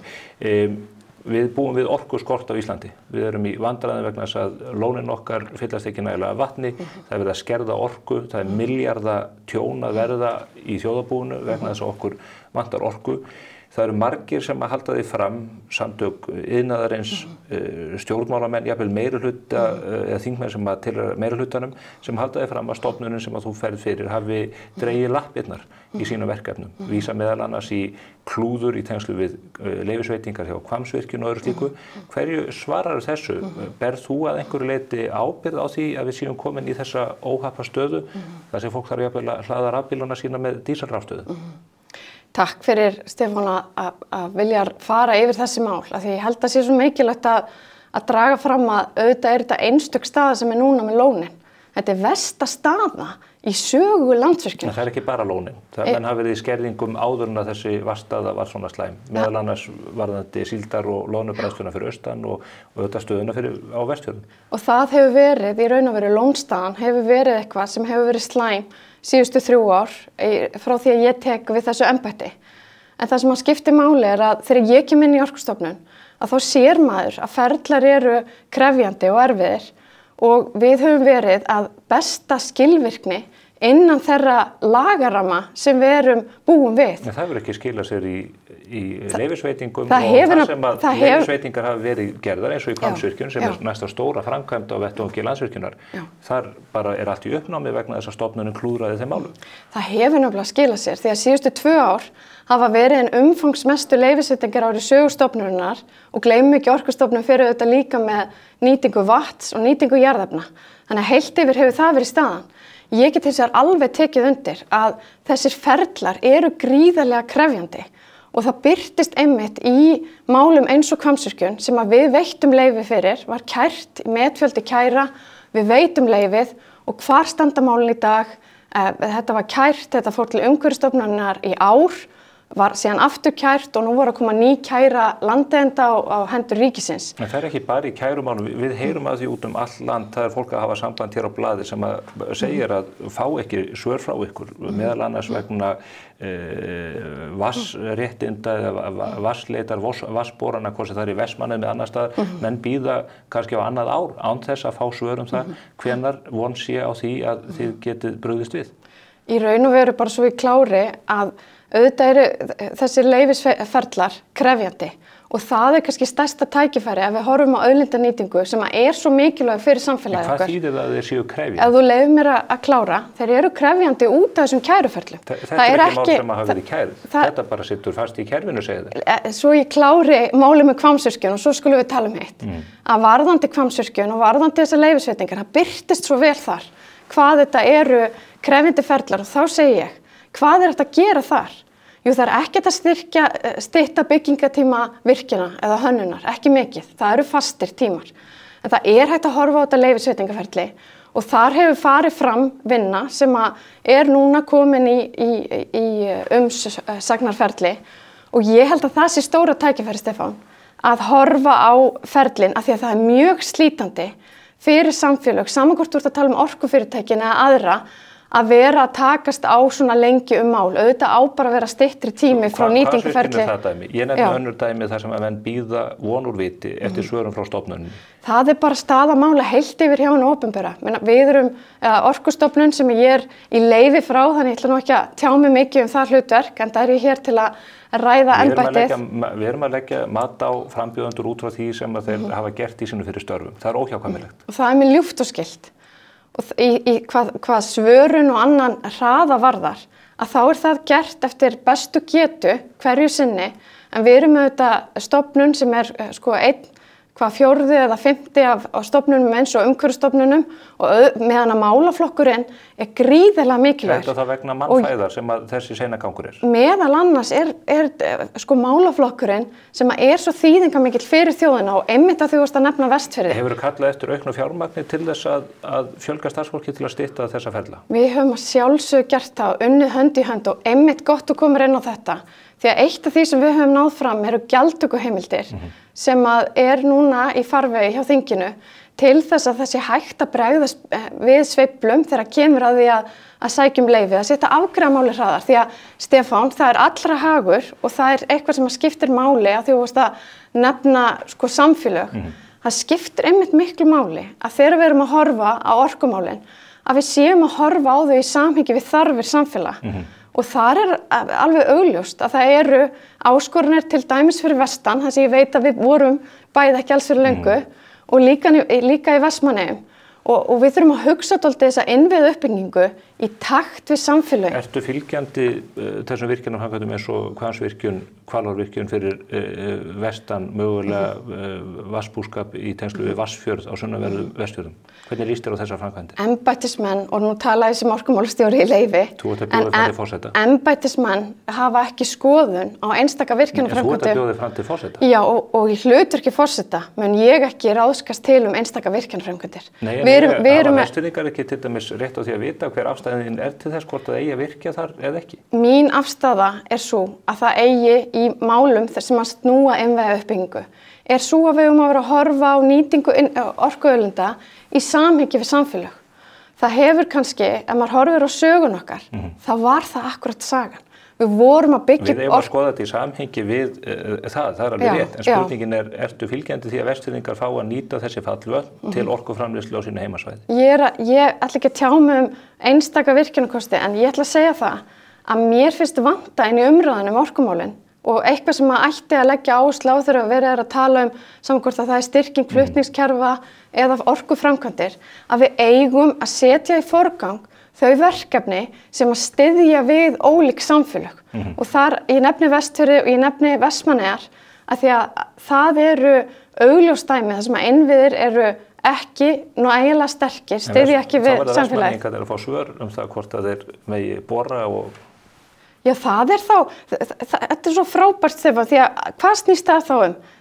Við búum við orkuskort á Íslandi. Við erum í vandræðum vegna þess að lónin okkar fyllast ekki nægilega vatni. Það er verið að skerða orku. Það er milljarða tjón að verða í þjóðarbúinu vegna þess að okkur vantar orku. það eru margir sem að halda því fram, samtök iðnaðarins, stjórnmálamenn, jafnvel meirihluta eða þingmenn sem að tilheyra meirihlutanum, sem halda því fram að stofnunin sem að þú ferð fyrir hafi dregið lappirnar í sínum verkefnum, vísa meðal annars í klúður í tengslu við leyfisveitingar hjá Hvammsvirkjun og öðru slíku. Hverju svarar þessu? Berð þú að einhverju leyti ábyrgð á því að við séum komin í þessa óhappa stöðu, þar sem fólk þarf jafnvel að hlaða rafbílana sína með díselrafstöðu? Takk fyrir, Stefán, að vilja fara yfir þessi mál, af því ég held að sé svo mikilvægt að draga fram að auðvitað þetta einstök staða sem núna með lónin. Þetta versta staða í sögu Landsvirkjunar. Það ekki bara lónin. Það hafi verið í skerðingum áður en að þessi vatnsstaða var svona slæm. Meðal annars varðandi síldar og loðnubræðsluna fyrir austan og auðvitað stöðuna á Vestfjörðum. Og það hefur verið, í raun og veru lónstaðan, hefur verið eitthvað sem hefur verið slæm síðustu 3 ár frá því að ég tek við þessu embætti. En það sem að skipti máli að þegar ég kem inn í Orkustofnun, að þá sér maður að ferlar eru krefjandi og erfiðir og við höfum verið að besta skilvirkni innan þeirra lagarama sem við erum búum við. En það hefur ekki skilað sér í leyfisveitingum og það sem að leyfisveitingar hafa verið gerðar eins og í Hvammsvirkjun sem næsta stóra framkvæmd á vettvangi Landsvirkjunar. Þar bara allt í uppnámi vegna þess að stofnunin klúðraði þeim málum. Það hefur nefnilega skilað sér því að síðustu 2 ár hafa verið en umfangsmestu leyfisveitingar árið sögu stofnunarinnar og gleymum ekki Orkustofnun fyrir þetta líka með nýtingu vatns og nýtingu jarðefna. Þannig að heilt yfir hefur það verið staðan. Ég get hins vegar alveg tekið undir að þessir ferlar eru gríðarlega krefjandi og það birtist einmitt í málum eins og Hvammsvirkjun sem að við veittum leyfi fyrir, var kært metfjöldi kæra, við veitum leyfið og hvar standa málin í dag, þetta var kært, þetta fór til Umhverfisstofnunar í ár, var síðan aftur kært og nú voru að koma ný kæra landeigenda á hendur ríkisins. En það ekki bara í kærumálum, við heyrum að því út all land, það fólk að hafa samband hér á blaði sem að segir að fá ekki svör frá ykkur, meðal annars vegna vassréttinda eða vassleitar, vassborana, hvort sem það í Vestmannaeyjum eða annar staðar, menn bíða kannski á annað ár án þess að fá svör það, hvenær von sé á því að þið getið brugðist við? Í raun og veru bara svo í klári að auðvitað eru þessir leyfisferlar krefjandi og það kannski stærsta tækifæri ef við horfum á auðlindanýtingu sem er svo mikilvæg fyrir samfélagið okkar. Hvað þýðir það að þeir séu krefjandi? Ef þú leyfir mér að klára, þeir eru krefjandi út af þessum kæruferlum. Þetta er ekki mál sem hafa verið kærð, þetta bara sittur fast í kerfinu, segir þeir. Svo ég klári málið með Hvammsvirkjun og svo skulum við tala hitt. Að varðandi Hvammsvirkjun og varðandi þessar leyfisveitingar, það birtist svo vel þar hvað þetta eru krefjandi ferlar og þá segi ég, hvað er þetta að gera þar? Jú, það er ekkert að stytta byggingatíma virkjana eða hönnunar, ekki mikið. Það eru fastir tímar. En það er hægt að horfa á þetta leyfisveitingaferli og þar hefur farið fram vinna sem er núna komin í umsagnarferli og ég held að það sé stóra tækifæri, Stefán, að horfa á ferlin af því að það er mjög slítandi fyrir samfélög, saman hvort þú ert að tala um orkufyrirtækin eða aðra, að vera að takast á svona lengi mál. Auðvitað á bara að vera styttri tími frá nýtinguferli. Hvað er það dæmi? Ég nefndi önnur dæmi þar sem að menn bíða von úr viti eftir svörum frá stofnuninni. Það er bara staða mála heilt yfir hjá hinu opinbera. Við erum Orkustofnun sem ég er í leyfi frá, þannig ég ætla nú ekki að tjá mig mikið það hlutverk, en það er ég hér til að ræða embættið. Við erum að leggja mat á frambjóðendur út frá því sem að þeir hafa gert í sínu fyrir störfum. Það er óhjákvæmilegt. Og það er mér ljúft og skylt. Og hvað svörun og annan hraða varðar, að þá er það gert eftir bestu getu hverju sinni, en við erum auðvitað stofnun sem er fjórði eða 50 af stofnunum eins og Umhverfisstofnunum og meðan að málaflokkurinn er gríðarlega mikilvægur. Þetta það vegna mannfæðar sem að þessi seinagangur er? Meðal annars er málaflokkurinn sem er svo þýðingamikill fyrir þjóðina og einmitt að þú varst að nefna Vestfirði. Hefur kallað eftir auknu fjármagni til þess að fjölga starfsfólki til að stytta þessa ferla? Við höfum að sjálfsögðu gert það, unnið hönd í hönd og einmitt gott þú komur inn á þetta. Því að eitt af því sem við höfum náð fram eru gjaldtökuheimildir sem er núna í farvegi hjá þinginu til þess að þessi hægt að bregðast við sveiflum þegar kemur að því að sækjum leyfi, að setja afgreiðamáli hraðar. Því að, Stefán, það er allra hagur og það er eitthvað sem skiptir máli að þú varst að nefna samfélög. Það skiptir einmitt miklu máli að þegar við erum að horfa á orkumálin, að við séum að horfa á þau í samhengi við þarfir samfélag. Og þar alveg augljóst að það eru áskoranir til dæmis fyrir vestan, þar sem ég veit að við vorum bæði ekki alls fyrir löngu og líka í Vestmannaeyjum. Og við þurfum að hugsa dálítið þessa innviðu uppbyggingu í takt við samfélögin. Ertu fylgjandi þessum virkjunarframkvæmdum eins og Hvammsvirkjun, Hvalárvirkjun fyrir vestan mögulega vatnsbúskap í tengslu við Vatnsfjörð á sunnanverðum Vestfjörðum? Hvernig líst þér á þessar framkvæmdir? Embættismenn, og nú tala ég sem orkumálastjóri í leyfi, Þú ert að bjóða fram til forseta. Embættismenn hafa ekki skoðun á einstaka virkjunarframkvæmdum. Þú ert að bjóða fram til forseta? Já, og í hlutverki forseta mun ég ekki ráðskast til einstaka virkjunarframkvæmdir. Nei, en hafa Vestfirðingar ekki til dæmis rétt á því að vita hver afstæðin til þess hvort það eigi að virkja þar eða ekki? Mín afstaða svo að það eigi í málum sem að snúa innviðauppbyggingu svo að við að vera að horfa á nýtingu orkuauðlinda í samhengi við samfélög. Það hefur kannski, ef maður horfir á sögun okkar, þá var það akkurat sagan. Við vorum að byggja Við eigum að skoða þetta í samhengi við það er alveg rétt, en spurningin ertu fylgjandi því að Vestfirðingar fá að nýta þessi fallvötn til orkuframleiðslu á sínu heimasvæði? Ég ætla ekki að tjá mig einstaka virkjunarkosti, en ég ætla að segja það að mér finnst vanta inn í umræðan orkumálin og eitthvað sem ætti að leggja áherslu á þegar verið að tala saman hvort að það styrking flutningskerfa eða orkuframkvæmdir, að við eigum að setja í forgang þau verkefni sem að styðja við ólík samfélög. Og þar ég nefni Vestfirði og ég nefni Vestmannaeyjar, að því að það eru augljóst dæmi þar sem að innviðir eru ekki eiginlega sterkir, styðja ekki við samfélagið. Það Vestmannaeyingar að fá svör það hvort að þeir megi bora og... Já, það þetta svo frábært Stefán, því að hvað snýst það þá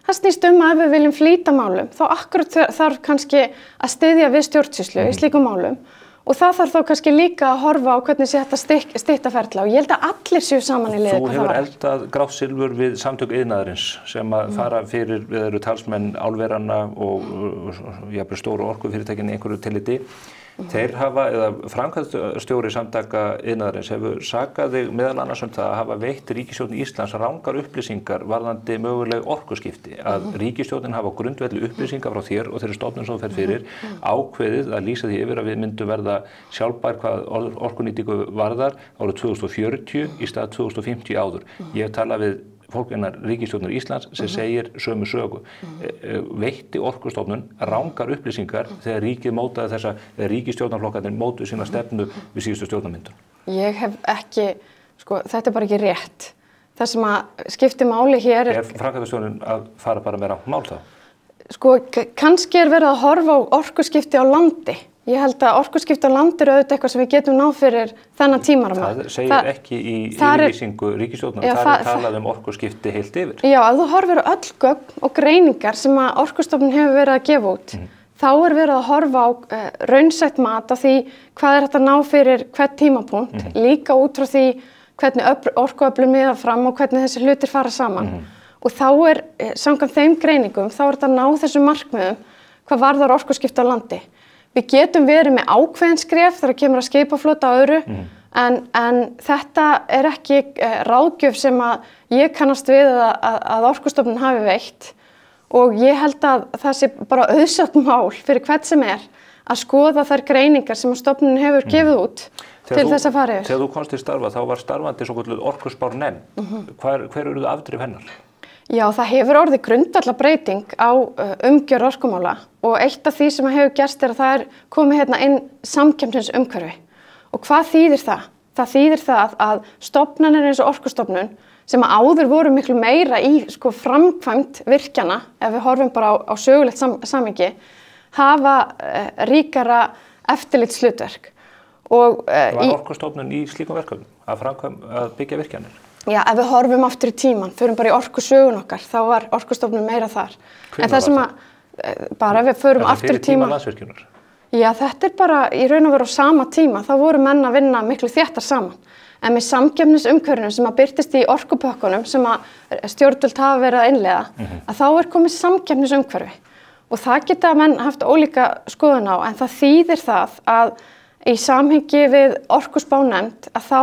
Það snýst að ef við viljum flýta málum, þá akkurat þarf kannski að styðja við stjórnsýslu í slíkum málum og það þarf þá kannski líka að horfa á hvernig sé þetta stytta ferla og ég held að allir séu saman í liði. Þú hefur eldað grátt silfur við samtök iðnaðarins sem að fara fyrir, við eru talsmenn álveranna og jafnvel stóru orkufyrirtækin í einhverju tilliti. Þeir hafa, eða framkvæmdastjóri samtaka iðnaðarins hefur sakað þig meðal annars það að hafa veitt ríkisstjórn Íslands rangar upplýsingar varðandi möguleg orkuskipti. Að ríkisstjórnin hafa grundvelli upplýsingar frá þér og þeirri stofnun sem þú fer fyrir ákveðið að lýsa því yfir að við myndum verða sjálfbær hvað orkunýtingu varðar árið 2040 í stað 2050 áður. Ég hef talað við fólk innan ríkisstjórnar Íslands sem segir sömu sögu. Veitti Orkustofnun rangar upplýsingar þegar ríkið mótaði þessa, þegar ríkisstjórnarflokkarnir mótuðu sína stefnu við síðustu stjórnarmyndun? Ég hef ekki, þetta bara ekki rétt. Það sem að skipti máli hér framkvæmdastjórnin að fara bara með rangt mál þá? Kannski verið að horfa á orkuskipti á landi. Ég held að orkuskipti á landi auðvitað eitthvað sem við getum náð fyrir þennan tímaramma. Það segir ekki í yfirlýsingu ríkisstjórnar, það talað orkuskipti heilt yfir. Já, ef þú horfir á öll gögn og greiningar sem að Orkustofnun hefur verið að gefa út, þá verið að horfa á raunsætt mat á því hvað hægt að ná fyrir hvern tímapunkt, líka út frá því hvernig orkuöflun miðar fram og hvernig þessi hlutir fara saman. Og þá samkvæmt þeim greiningum, þá þetta að ná þessum markmiðum hvað varðar orkuskipti á landi. Við getum verið með ákveðin skref þegar kemur að skipaflota á öðru, en þetta ekki ráðgjöf sem að ég kannast við að Orkustofnun hafi veitt og ég held að það sé bara auðsótt mál fyrir hvern sem að skoða þær greiningar sem að stofnunin hefur gefið út til þess að fara yfir. Þegar þú komst til starfa þá var starfandi svokölluð orkuspárnefnd. Hver eru það afdrif hennar? Já, það hefur orðið grundvallarbreyting á umgjörð orkumála og eitt af því sem hefur gerst að það komið inn samkeppnisumhverfi. Og hvað þýðir það? Það þýðir það að stofnanir eins og Orkustofnun sem áður voru miklu meira í framkvæmd virkjana, ef við horfum bara á sögulegt samhengi, hafa ríkara eftirlitshlutverk. Var Orkustofnun í slíkum verkefnum að byggja virkjanir? Já, ef við horfum aftur í tíman, förum bara í orkusögun okkar, þá var Orkustofnun meira þar. En það sem bara ef við förum aftur í tíman... Fyrir tíma Landsvirkjunar? Já, þetta bara í raun og veru á sama tíma, þá voru menn að vinna miklu þéttar saman. En með samkeppnisumhverfinu sem að birtist í orkupökkunum sem að stjórnvöld hafa verið að innleiða, að þá komið samkeppnisumhverfi. Og það geta menn haft ólíka skoðun á, en það þýðir það að í samhengi við orkuspánefnd að þá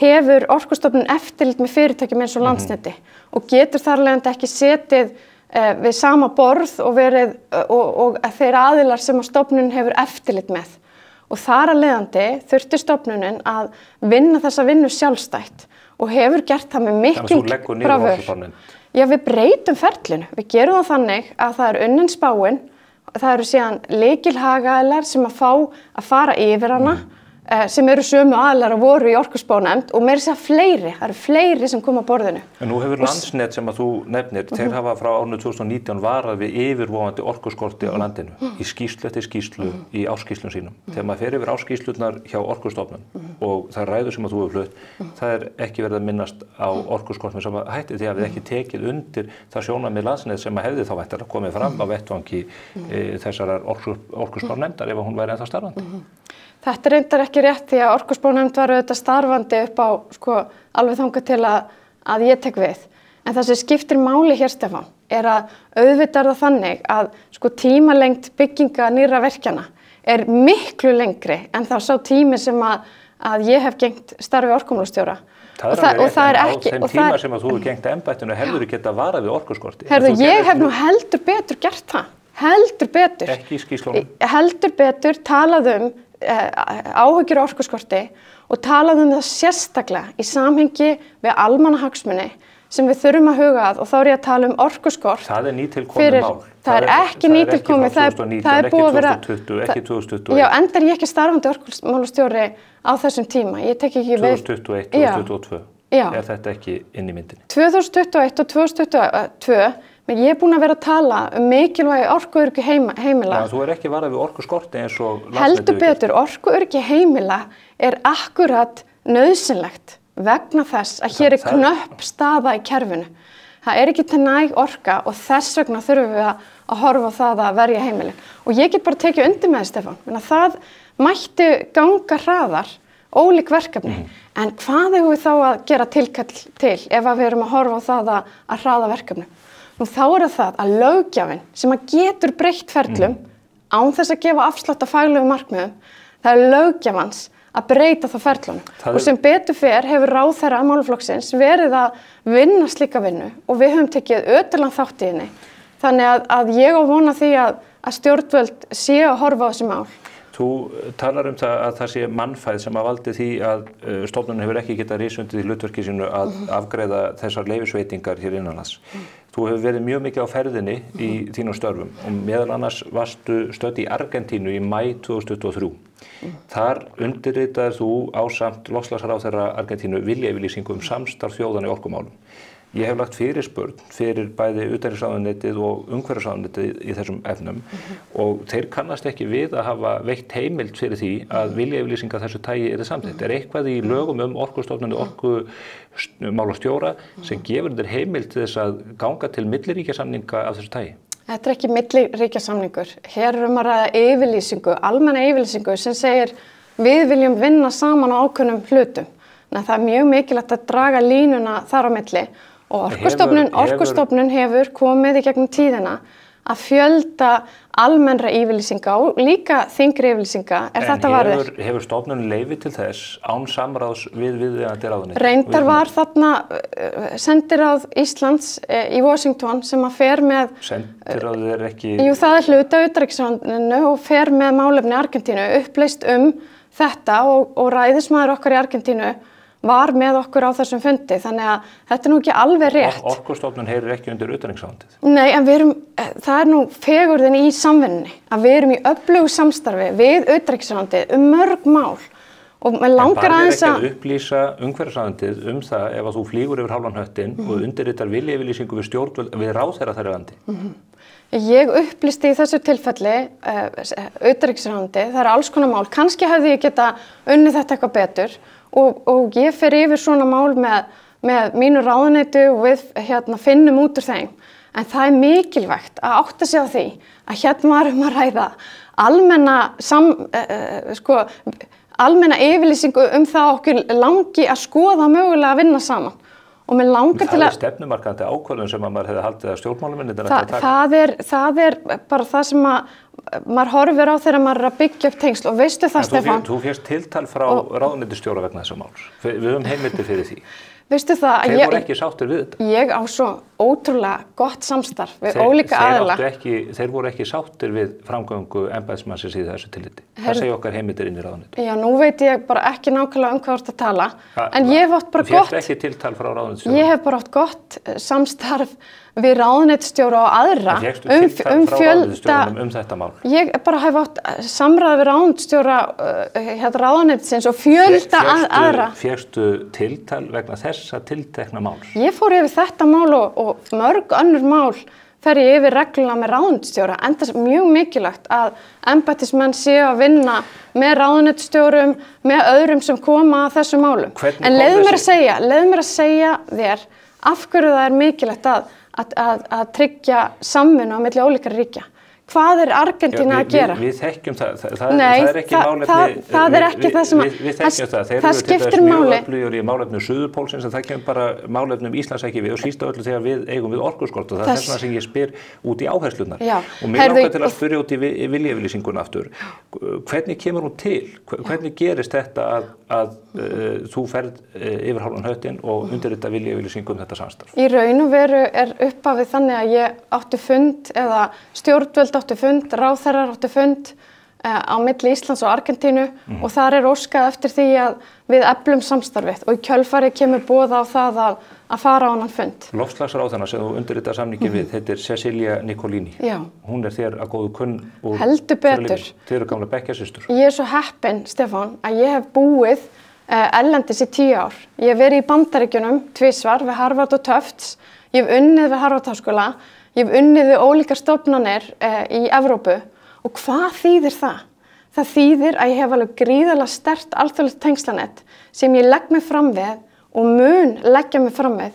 hefur Orkustofnun eftirlit með fyrirtækjum eins og Landsneti og getur þar leiðandi ekki setið við sama borð og þeir aðilar sem að stofnunin hefur eftirlit með. og þar að leiðandi þurfti stofnunin að vinna þessa vinnu sjálfstætt og hefur gert það með miklum Þannig að þú leggur niður orkuspárnefnd? Já, við breytum ferlinu. Við gerum það þannig að það unnin spáin, það eru síðan lykilhagaðilar sem að fá að fara yfir hana, sem eru sömu aðilar og voru í orkuspárnefnd og meira segja fleiri, það eru fleiri sem koma að borðinu. En nú hefur Landsnet sem að þú nefnir, þeir hafa frá árinu 2019 varað við yfirvofandi orkuskorti á landinu í skýrslu eftir skýrslu í ársskýrslum sínum. Þegar maður fer yfir ársskýrslurnar hjá Orkustofnun og það ræður sem að þú hefur flutt, það er ekki verið að minnast á orkuskort með sama hætti því að við ekki tekið undir það sjónarmið Landsnet sem að hefði þá væntanlega komið fram á vettvangi þessarar orkuspárnefndar ef hún væri ennþá starfandi. Þetta reyndar ekki rétt því að orkuspárnefnd var auðvitað starfandi upp á alveg þangað til að ég tek við. En það sem skiptir máli hér, Stefán, er að auðvitað er það þannig að tímalengd bygginga nýrra verkjana er miklu lengri en þá sá tími sem að ég hef gegnt starfi orkumálastjóra. Það er alveg rétt, en á þeim tíma sem að þú hefur gegnt embættinu hefur þú getað varað við orkuskorti. Herðu, ég hef nú heldur betur gert það. Heldur betur. Ekki í skýrslunum. Heldur betur talað áhyggjur orkuskorti og talað það sérstaklega í samhengi við almannahagsmuni sem við þurfum að huga að og þá er ég að tala orkuskort. Það er nýtilkomið mál. Það er ekki nýtilkomið, það er búið að vera... Ekki 2021. Já, enda er ég ekki starfandi orkumálastjóri á þessum tíma. Ég tek ekki við... 2021, 2022. Já. Er þetta ekki inn í myndinni? 2021 og 2022, men ég er búin að vera að tala mikilvægi orkuöryggi heimila. Já, þú er ekki varað við orkuskorti eins og... Heldur betur, orkuöryggi heimila er akkurat nauðsynlegt vegna þess að hér er knöpp staða í kerfinu. Það er ekki til næg orka og þess vegna þurfum við að horfa á það að verja heimilin. Og ég get bara tekið undir með Stefán, það mætti ganga hraðar, ólík verkefni. En hvað hefur við þá að gera tilkall til ef við erum að horfa á það að hraða verkefni? Nú þá er það að löggjafinn sem að getur breytt ferlum án þess að gefa afslátt af faglegu markmiðum, það er löggjafans að breyta það ferlunum. Og sem betur fer hefur ráðherra málaflokksins verið að vinna slíka vinnu og við höfum tekið ötulan þátt í henni. Þannig að ég á vona því að stjórnvöld séu að horfa á þessi mál. Þú talar það að það sé mannfæð sem að valdi því að stofnunin hefur ekki getað risið undir því hlutverki sínu að afgreiða þessar leyfisveitingar hér innanlands. Þú hefur verið mjög mikið á ferðinni í þínum störfum og meðal annars varstu stödd í Argentínu í maí 2023. Þar undirritaðir þú ásamt loftslagsráðherra Argentínu viljayfirlýsingu samstarf þjóðanna í orkumálum. Ég hef lagt fyrirspurn fyrir bæði utanríkisráðuneytið og umhverfisráðuneytið í þessum efnum og þeir kannast ekki við að hafa veitt heimild fyrir því að viljayfirlýsingar þessu tagi yrði samþykkt. Er eitthvað í lögum Orkustofnun og orkumálastjóra sem gefur þér heimild til þess að ganga til milliríkjasamninga af þessu tagi? Þetta er ekki milliríkjasamningur. Hér er að ræða yfirlýsingu, almenna yfirlýsingu sem segir við viljum vinna saman á ákveðnum hlutum. Það er mjög mikilvægt að draga línuna þar á milli og Orkustofnun hefur komið í gegnum tíðina að fjölda almennra yfirlýsinga og líka þyngri yfirlýsinga þetta varðir. En hefur stofnun leyfi til þess án samráðs við viðeigandi ráðuneyti? Reyndar var þarna sendiráð Íslands í Washington sem að fer með... Sendiráðið er ekki... Jú, það er hluti af utanríkisráðuneytinu og fer með málefni Argentínu upplýst þetta og ræðismaður okkar í Argentínu var með okkur á þessum fundi, þannig að þetta er nú ekki alveg rétt. Orkustofnun heyrir ekki undir utanríkisráðuneytið? Nei, en það er nú fegurðin í samvinnunni, að við erum í öflugu samstarfi við utanríkisráðuneytið mörg mál og mér langar aðeins að... En ekki að upplýsa umhverfisráðuneytið það ef að þú flýgur yfir hálfan höttin og undirritar viljayfirlýsingu við stjórnvöld við ráðherra þar í landi? Ég upplýsti í þessu tilfelli utanríkisráðuneytið, það er alls konar mál, kannski hefði ég geta unnið þetta eitthvað betur og ég fer yfir svona mál með mínu ráðuneyti og við finnum út úr þeim. En það er mikilvægt að átta sig á því að var að ræða almenna yfirlýsingu það okkur langi að skoða mögulega að vinna saman. Og mér langar til að... Það er stefnumarkandi ákvörðun sem að maður hefði haldið að stjórnmálamennirnir ætti að taka. Það er bara það sem maður horfir á þegar maður er að byggja upp tengsl og veistu það, Stefán? Þú fékkst tiltal frá ráðuneytisstjóra vegna þessa máls. Við höfum heimildir fyrir því. Veistu það að Þeir voru ekki sáttir við þetta. Ég á svo ótrúlega gott samstarf við ólíka aðila. Þeir voru ekki sáttir við framgöngu embættismannsins í þessu tilliti. Það segja okkar heimildir inn í ráðuneytinu. Já, nú veit ég bara ekki nákvæmlega hvað þú ert að tala. En ég hef átt bara gott... Þú fékkst ekki tiltal frá ráðuneytisstjóra? Ég hef bara átt gott samstarf við ráðuneytisstjóra og aðra um þetta mál. Ég bara hef átt samræði við ráðuneytisstjóra ráðuneytisins og fjölda aðra. Fékkstu tiltal vegna þessa tiltekna máls? Ég fór yfir þetta mál og mörg önnur mál fer ég yfir regluna með ráðuneytisstjóra, enda mjög mikilvægt að embættismenn séu að vinna með ráðuneytisstjórum, með öðrum sem koma að þessum málum. En leiðu mér að segja þér af hverju það er mikilvægt að tryggja samvinnu á milli ólíkra ríkja. Hvað er Argentína að gera? Við þekkjum það. Það er ekki málefni... Það er ekki það sem... Við þekkjum það. Þeir eru til þess mjög öflugir í málefnum Suðurpólsins en það kemur bara málefnum Íslands ekki við og síst af öllu þegar við eigum við orkuskort og það er þess vegna sem ég spyr út í áherslunar. Og mér langar til að spyrja út í viljayfirlýsinguna aftur. Hvernig kemur hún til? Hvernig gerist þetta að þú ferð yfir hálfan höttin og undirrita viljayfirlýsingu um þetta samstarf? Í raun og veru er upphafið þannig að ég átti fund eða stjórnvöld átti fund, ráðherrar átti fund á milli Íslands og Argentínu og þar er óskað eftir því að við eflum samstarfið og í kjölfarið kemur boð á það að fara á annan fund. Loftslagsráðherra sem þú undirrita samningin við, þetta er Cecilia Nicolini. Já. Hún er þér að góðu kunn úr... Heldur betur. Þið eru gamla bekkjarsystur. Ég er svo heppin, Stefán, að ég hef búið erlendis í 10 ár. Ég hef verið í Bandaríkjunum tvisvar við Harvard og Tufts. Ég hef unnið við Harvard háskóla. Ég hef unnið við ólíkar stofnanir í Evrópu og hvað þýðir það? Það þýðir að ég hef alveg gríðarlega sterkt alþjóðlegt tengslanett sem ég legg mig fram við og mun leggja mig fram við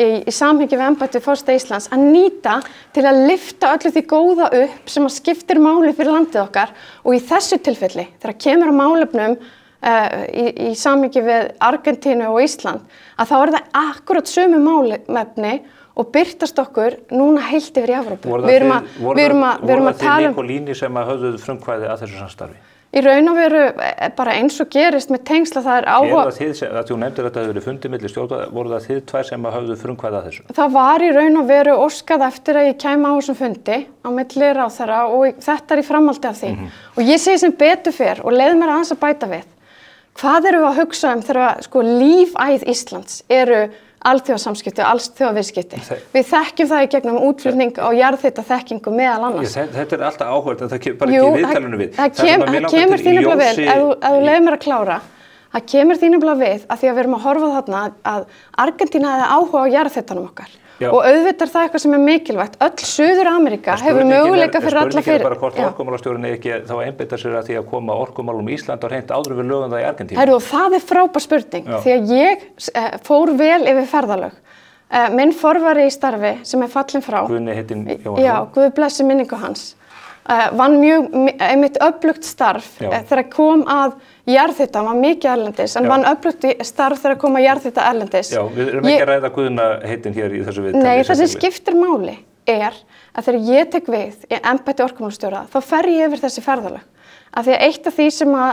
í samhengi við embætti forseta Íslands að nýta til að lyfta öllu því góða upp sem að skiptir máli fyrir landið okkar og í þessu tilfelli þegar kemur á málefnum í samhengi við Argentínu og Ísland að þá er það akkurat sömu málefni og byrtast okkur núna heilt yfir í Evrópu. Voru það þið Nicolini sem að höfðu frumkvæði að þessu samstarfi? Í raun og veru bara eins og gerist með tengsla það er áhuga... Þú nefndir þetta að þau eru fundið milli stjórnvalda, voru það þið tvær sem að höfðu frumkvæði að þessu? Það var í raun og veru óskað eftir að ég kæmi á þessum fundi á milli ráðherra og þetta er í framhaldi af því. Og ég segi sem betur fer og leiði mér aðeins að bæta við. Hvað erum við að hugsa þegar lífæð Íslands eru alþjóðasamskipti og alþjóðaviðskipti. Við þekkjum það í gegnum útflutning og jarðhitaþekkingu meðal annars. Þetta er alltaf áhugavert en það kemur bara ekki viðtalinu við. Það kemur því nefnilega við, ef þú leyfir mér að klára, það kemur því nefnilega við að því að við erum að horfa þarna að Argentína hefði áhuga á jarðhitanum okkar. Já. Og auðvitað er það eitthvað sem er mikilvægt. Öll Suður-Ameríka hefur möguleika fyrir alla fyrir. Spurningin er bara hvort orkumálastjórinn ekki þá einbeita sér að því að koma orkumálum í Ísland og hreint áður við lögum það í Argentínu. Heyrðu, og það er frábær spurning. Já. Því að ég fór vel yfir ferðalög. Minn forvari í starfi sem er fallinn frá. Guðni heitinn Jóhann. Já, Guð blessi minningu hans. Vann mjög einmitt öflugt starf þegar kom að jarðhita, hann var mikið erlendis, en vann öflugt starf þegar kom að jarðhita erlendis. Já, við erum ekki að ræða Guðna heitin hér í þessu viðtali. Nei, það sem skiptir máli er að þegar ég tek við í embætti orkumálastjóra, þá fer ég yfir þessi ferðalög. Af því að eitt af því sem að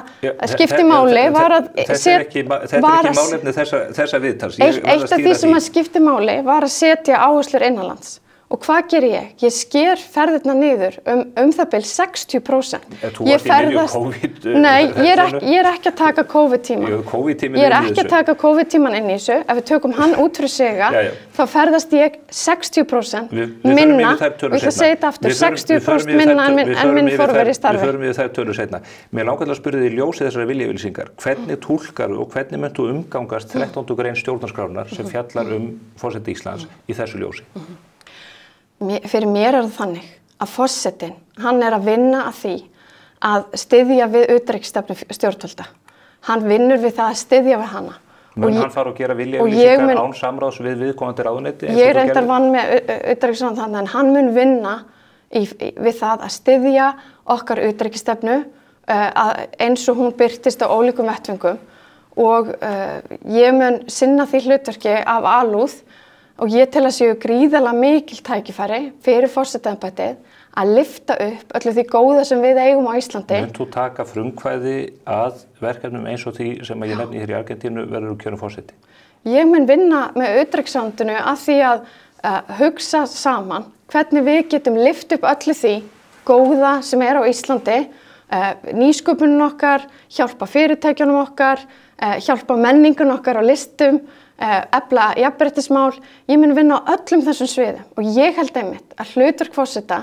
skipti máli var að... Þetta er ekki málefni þessa viðtals. Eitt af því sem að skipti máli var að setja áherslur innanlands. Og hvað ger ég? Ég sker ferðirna niður það bil 60%. Þú varst í miðju COVID? Nei, ég er ekki að taka COVID-tíman. Ég er ekki að taka COVID-tíman inn í þessu. Ef við tökum hann út fyrir siga, þá ferðast ég 60% minna, og ég ætla að segja þetta aftur, 60% minna en minn forveri í starfi. Við förum við þær tölur seinna. Mér langar til að spyrja þig í ljósi þessara viljayfirlýsingar. Hvernig túlkar og hvernig munt þú umgangast 13. grein stjórnarskrárinnar sem fjallar forseta Íslands í þessu ljósi? Fyrir mér er það þannig að forsetinn, hann er að vinna að því að styðja við utanríkisstefnu stjórnvalda. Hann vinnur við það að styðja við hana. Mun hann fara og gera viljayfirlýsingar án samráðs við viðkomandi ráðuneyti? Ég reyndar vann með utanríkisráðuneytið en hann mun vinna við það að styðja okkar utanríkisstefnu eins og hún birtist á ólíkum vettvöngum og ég mun sinna því hlutverki af alúð. Og ég tel að séu gríðarlega mikil tækifæri fyrir forsetaembættið að lyfta upp öllu því góða sem við eigum á Íslandi. Munt þú taka frumkvæði að verkefnum eins og því sem ég nefni hér í Argentínu verður kjörinn forseti? Ég mun vinna með utanríkisráðuneytinu að því að hugsa saman hvernig við getum lyft upp öllu því góða sem á Íslandi, nýsköpunum okkar, hjálpa fyrirtækjunum okkar, hjálpa menningun okkar á listum, efla jafnréttismál. Ég mun vinna á öllum þessum sviðum og ég held einmitt að hlutverk forseta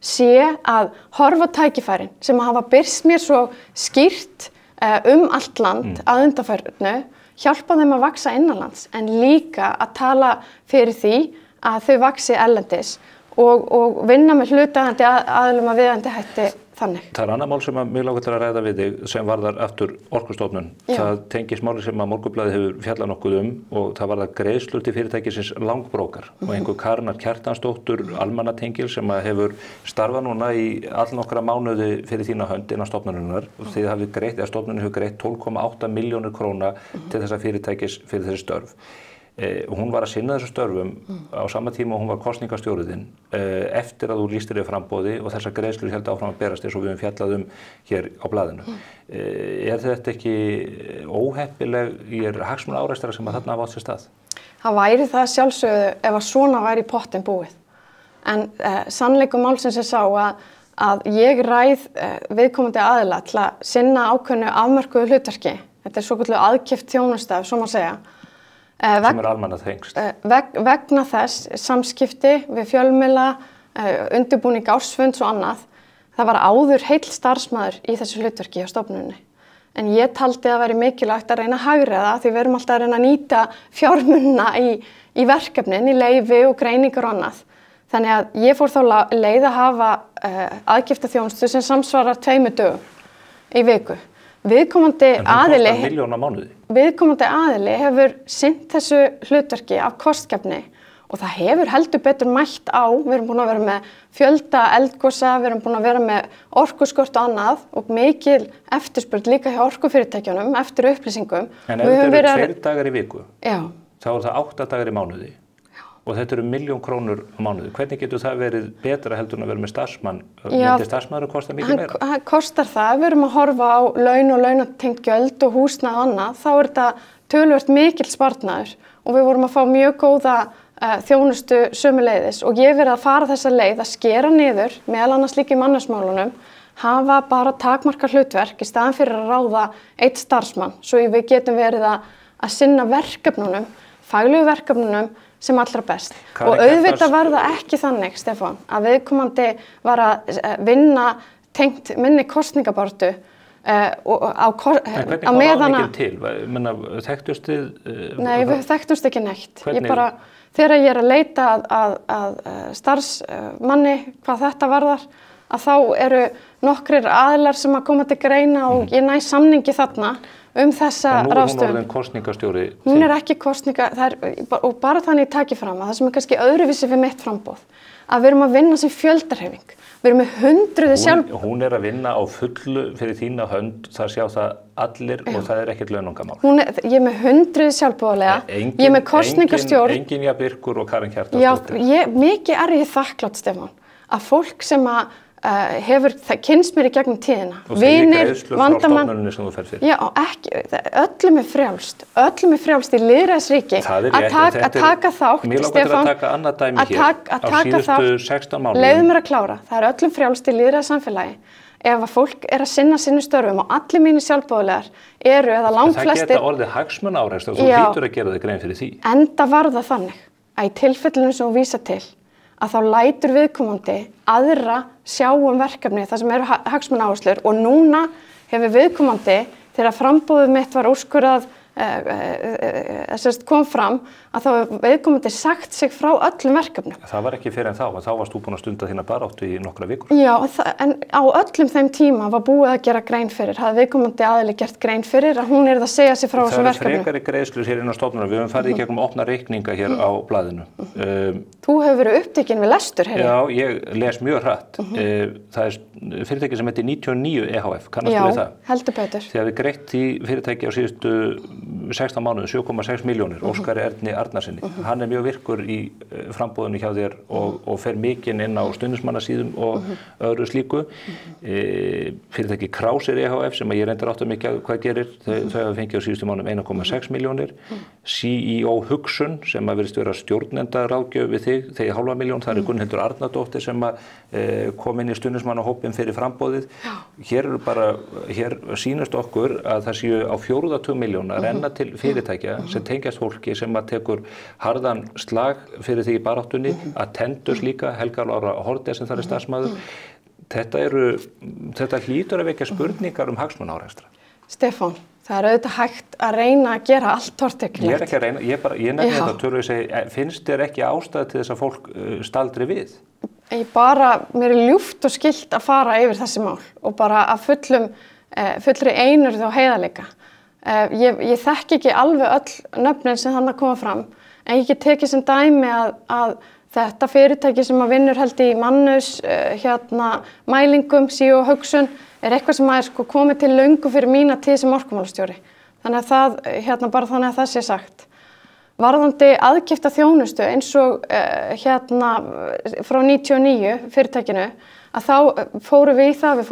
sé að horfa á tækifærin sem hafa birst mér svo skýrt allt land að undanförnu, hjálpa þeim að vaxa innanlands en líka að tala fyrir því að þau vaxi erlendis og vinna með hlutaðandi aðilum að viðandi hætti þannig. Það annað mál sem mig langar til að ræða við þig sem varðar aftur Orkustofnun. Það tengist máli sem að Morgunblaðið hefur fjallað nokkuð og það varðar greiðslur til fyrirtækisins Langbrókar og einhver Karínar Kjartansdóttur almannatengil sem hefur starfað núna í allnokkra mánuði fyrir þína hönd innan stofnunarinnar og þið hafið greitt, eða stofnunin hefur greitt 12,8 milljónir króna til þessa fyrirtækis fyrir þessi störf. Hún var að sinna þessu störfum á sama tíma og hún var kosningastjóriðinn eftir að þú lýstir þér framboði og þessar greiðslur héldu áfram að berast eins og við höfum fjallað hér á blaðinu. Þetta ekki óheppileg hagsmunaárekstrar sem að þarna hafa átt sér stað? Það væri það sjálfsögðu ef að svona væri í pottinn búið. En sannleikur málsins sá að ég ræð viðkomandi aðila til að sinna ákveðnu afmörkuðu hlutverki. Þetta svokölluð aðkeypt þjónusta, ef svo má segja. Sem almannatengst. Vegna þess samskipti við fjölmiðla, undirbúning ársfunds og annað. Það var áður heill starfsmaður í þessu hlutverki á stofnuninni. En ég taldi að veri mikilvægt að reyna að hagræða því við erum alltaf að reyna að nýta fjármunna í verkefnin, í leyfi og greiningar og annað. Þannig að ég fór þá leið að hafa aðgifta þjónustu sem samsvarar 2 dögum í viku. Viðkomandi aðili hefur sinnt þessu hlutverki af kostgæfni og það hefur heldur betur mætt á. Við erum búin að vera með fjölda eldgosa, við erum búin að vera með orkuskort og annað og mikil eftirspurn líka hjá orkufyrirtækjunum eftir upplýsingum. En ef þetta eru 2 dagar í viku, þá er það 8 dagar í mánuði. Og þetta eru 1.000.000 krónur á mánuði. Hvernig getur það verið betra heldur en að vera með starfsmann? Myndi starfsmaðurinn kosta mikið meira? Hann kostar það. Við erum að horfa á laun og launatengt gjöld og húsnæði og annað. Þá er þetta töluvert mikill sparnaður og við vorum að fá mjög góða þjónustu sömuleiðis og ég verið að fara þessa leið að skera niður, meðal annars líka í mannauðsmálunum, hafa bara takmarka hlutverk í staðan fyrir að ráða 1 starfsmann svo við getum verið að sinna verkefnunum, faglegu verkefnunum sem allra best. Og auðvitað var það ekki þannig, Stefán, að viðkomandi var að vinna tengt minni kosningabaráttu á meðan að... En hvernig kom það ekki til? Þekktust þið? Nei, við þekktumst ekki neitt. Þegar ég er að leita að starfsmanni, hvað þetta varðar, að þá eru nokkrir aðilar sem að koma til greina og ég næ samningi þarna þessa ráðstöfun. Og nú er hún orðin kosningastjóri? Hún er ekki kosninga, og bara þannig taki fram að það sem er kannski öðruvísi við mitt framboð, að við erum að vinna sem fjöldarhreyfing. Við erum með hundruði Hún er að vinna á fullu fyrir þína hönd, það sjá það allir og það er ekkert launungamál. Ég er með hundruði sjálfboðaliða, ég er með kosningastjórn. Engin Byrkur og Karin Kjartansdóttir. Já, mikið er ég þakklátt, Stefán, að fólk sem að hefur kynst mér í gegnum tíðina. Og það er greiðslur frá stofnuninni sem þú fer fyrir. Já, öllum er frjálst í lýðræðisríki að taka þátt, Mér langar til að taka annað dæmi hér á síðustu 16 mánuðum. Leyfðu mér að klára, það er öllum frjálst í lýðræðissamfélagi. Ef að fólk er að sinna sínum störfum og allir mínir sjálfboðaliðar eru eða langflestir... Það geta orðið hagsmunaárekstur og þú hlýtur að gera þig grein fyrir því. Enda var það þannig að í tilfellinu sem þú vísa til að þá lætur viðkomandi aðra sjá verkefni þar sem eru hagsmunaáherslur og núna hefur viðkomandi þegar framboðið mitt var úrskurðað kom fram að þá viðkomandi sagt sig frá öllum verkefnum. Það var ekki fyrir en þá varst þú búin að stunda þína baráttu í nokkra vikur. Já, en á öllum þeim tíma var búið að gera grein fyrir, hafði viðkomandi aðili gert grein fyrir að hún að segja sig frá þessum verkefnum. Það eru frekari greiðslur hér inn á stofnunar, við höfum farið í gegnum opna reikninga hér á blaðinu. Þú hefur verið upptekinn við lestur, heyri. Já, ég les mjög hratt. Það er fyrirtæki sem heitir 99 EHF, kannast þú við það? Já, heldur betur. Þegar við greitt í fyrirtæki á síðustu 16 mánuðum 7,6 milljónir, Óskari Erni Arnarsinni. Hann mjög virkur í frambúðinu hjá þér og fer mikinn inn á stuðningsmannasíðum og öðru slíku. Fyrirtæki Krásir EHF sem ég reyndar áttu mikið hvað gerir, þau hafa fengið á síðustu mánuðum 1,6 milljónir. CEO Hugsun sem virðist vera stjórnendaráðgjöf við þig, þegar 0,5 milljón, það Gunnhildur Arnardóttir sem kom inn í stuðningsmannahópinn fyrir frambúðið. Hér sýnist okkur að það séu á 4 milljóna renna til fyrirtækja sem tengjast fólki sem tekur harðan slag fyrir því í baráttunni, Attendus líka, Helga Lára Haarde sem þar starfsmaður. Þetta hlýtur að vekja spurningar hagsmunaárekstra. Stefán, það auðvitað hægt að reyna að gera allt tortryggilegt. Ég ekki að reyna, ég nefni þetta tölu og segi, finnst þér ekki ástæða til þess að fólk staldri við? Mér ljúft og skylt að fara yfir þessi mál og bara að fullri einurð og heiðarleika. Ég þekki ekki alveg öll nöfnin sem þarna koma fram, en ég get tekið sem dæmi að þetta fyrirtæki sem vinnur held í mannus, mælingum, CEO Hugsun, eitthvað sem komið til löngu fyrir mína tíð sem orkumálastjóri. Þannig að það, bara þannig að það sé sagt. Varðandi aðkeypta þjónustu eins og frá 99 fyrirtækinu, að þá fórum við í það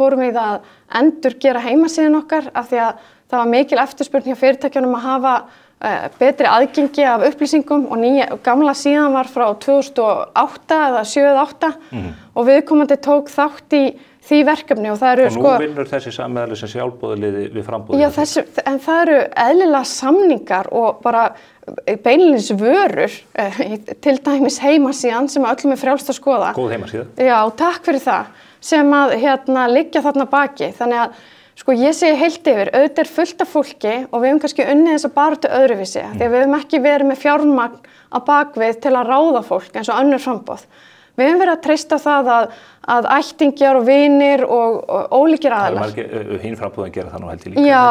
að endurgera heimasíðun okkar af því að það var mikil eftirspurn hjá fyrirtækjunum að hafa betri aðgengi af upplýsingum og gamla síðan var frá 2008 eða 7-8 og viðkomandi tók þátt í því verkefni og það eru og nú vinnur þessi sammeðali sem sjálfboðaliði við frambúðinu. Já, en það eru eðlilega samningar og bara beinlínis vörur, til dæmis heimasíðan sem öllum frjálst að skoða. Góð heimasíða. Já, takk fyrir það, sem að liggja þarna baki. Þannig að ég segi heilt yfir, auðvitað fullt af fólki og við höfum kannski unnið þess að baráttu öðruvísi, því að við höfum ekki verið með fjármagn á bakvið til að ráða fólk eins og önnur framboð. Við höfum verið að treysta það að ættingjar og vinir og ólíkir aðilar. Hinn frambúðin gera það nú held ég líka. Já,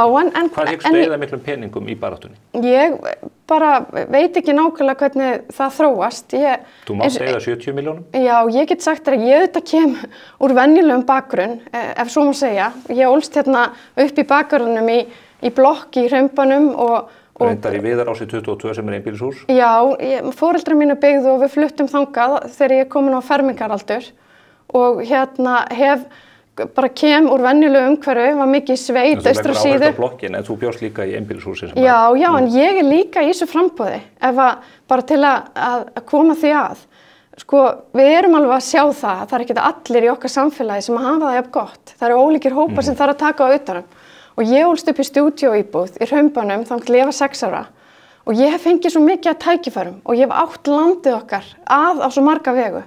hvað hyggstu eyða miklum peningum í baráttunni? Ég bara veit ekki nákvæmlega hvernig það þróast. Þú mást eyða 70 milljónum? Já, ég get sagt þér að ég auðvitað kem úr venjulegum bakgrunn, ef svo má segja. Ég ólst upp í bakgrunum í blokk í Hraunbanum og reyndar í Viðarási 22 sem einbýlishús? Já, foreldrar mínu byggðu og við fluttum þangað þegar ég komin á fermingaraldur og kem úr venjulegu umhverfi, var mikið í sveit, austur á síðu. Þú leggur áherslu á blokkin en þú bjóst líka í einbýlishúsi. Já, en ég líka í þessu framboði, bara til að koma því að. Við erum alveg að sjá það er ekki allir í okkar samfélagi sem hafa það jafn gott. Það eru ólíkir hópar sem þarf að taka á utanum. Og ég ólst upp í stúdíóíbúð í Hraunbanum þangað til ég var 6 ára og ég hef fengið svo mikið af tækifærum og ég hef átt landið okkar á svo marga vegu.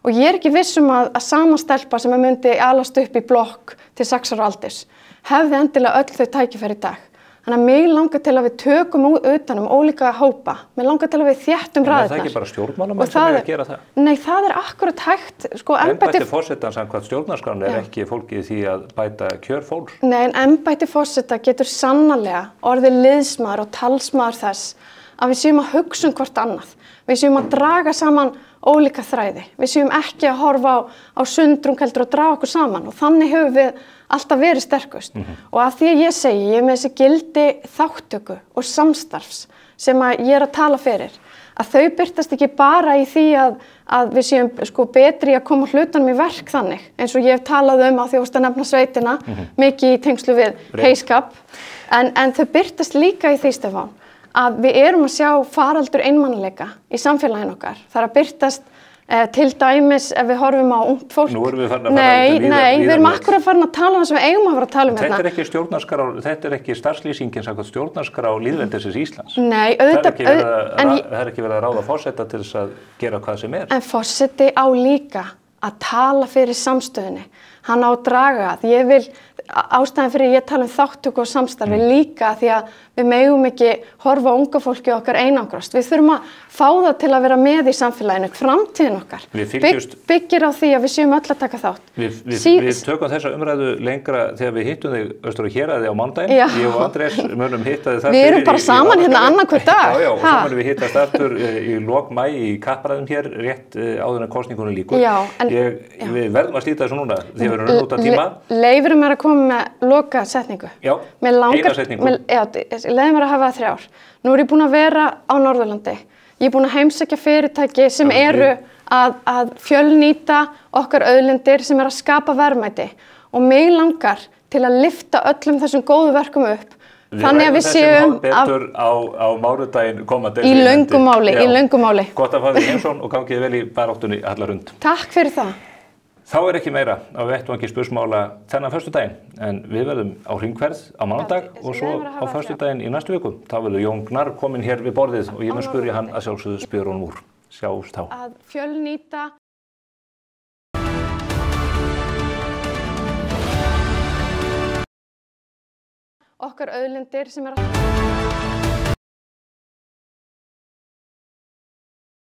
Og ég ekki viss að sama stelpa sem myndi alast upp í blokk til 6 ára aldurs hefði endilega öll þau tækifæri í dag. Þannig að mig langar til að við tökum utan ólíka hópa. Mig langar til að við þéttum raðirnar. En það ekki bara stjórnmálamenn sem að gera það? Nei, það akkurat hægt. Embætti forsetans samkvæmt stjórnarskránni ekki fólkið því að bæta kjör fólks? Nei, en embætti forseta getur sannarlega orðið liðsmaður og talsmaður þess að við séum að hugsa hvort annað. Við séum að draga saman ólíka þræði. Við séum ekki að horfa á sundrung heldur og draga okkur saman og þannig höfum við alltaf verið sterkust. Og að því að ég segi, ég með þessi gildi þáttöku og samstarfs sem að ég að tala fyrir, að þau birtast ekki bara í því að við séum betri að koma hlutunum í verk þannig, eins og ég hef talað á því að nefna sveitina, mikið í tengslu við heiskap, en þau birtast líka í því, Stefán, að við erum að sjá faraldur einmanaleika í samfélaginu okkar. Það að birtast til dæmis ef við horfum á ungt fólk. Nú erum við farin að fara Nei, við erum akkurat farin að tala sem við eigum að fara að tala hérna. Þetta er ekki starfslýsingin samkvæmt stjórnarskrá lýðveldisins Íslands. Nei, auðvitað. Það er ekki verið að ráða forseta til þess að gera hvað sem er. En forseti á líka að tala fyrir samstöðunni. Hann á að draga að ég vil, ástæðan fyrir ég tala þáttöku og samstarfi líka því að við megum ekki horfa á unga fólki okkar einangrast. Við þurfum að fá það til að vera með í samfélaginu, framtíðin okkar. Byggir á því að við séum öll að taka þátt. Við tökum þessa umræðu lengra þegar við hittum þig austur á Héraði á mánudaginn. Ég og Andrés munum hitta þig þar. Við erum bara saman hérna annan hver dag. Já, og svo munum við hittast aftur í lok maí í kappræðum hér rétt áður en kosningunum lýkur. Við verðum að slíta þessu núna því við erum út af tíma. Leifur mér að koma með loka setningu. Já, eina setningu. Leifur mér að hafa 3 Nú ég búin að vera á Norðurlandi. Ég er búin að heimsækja fyrirtæki sem eru að fjölnýta okkar auðlindir sem að skapa verðmæti og mig langar til að lyfta öllum þessum góðu verkum upp. Þannig að við séum betur á mánudaginn komandi í löngu máli. Gott að fá þig heimsón og gangið vel í baráttunni allar rund. Takk fyrir það. Þá ekki meira á vettvangi spursmála þennan föstudaginn, en við verðum á hringferð á mánudag og svo á föstudaginn í næstu viku. Þá verður Jón Gnarr kominn hér við borðið og ég mun spyrja hann að sjálfsögðu spjör honum úr. Sjáumst þá. Að fjölnýta okkar auðlindir sem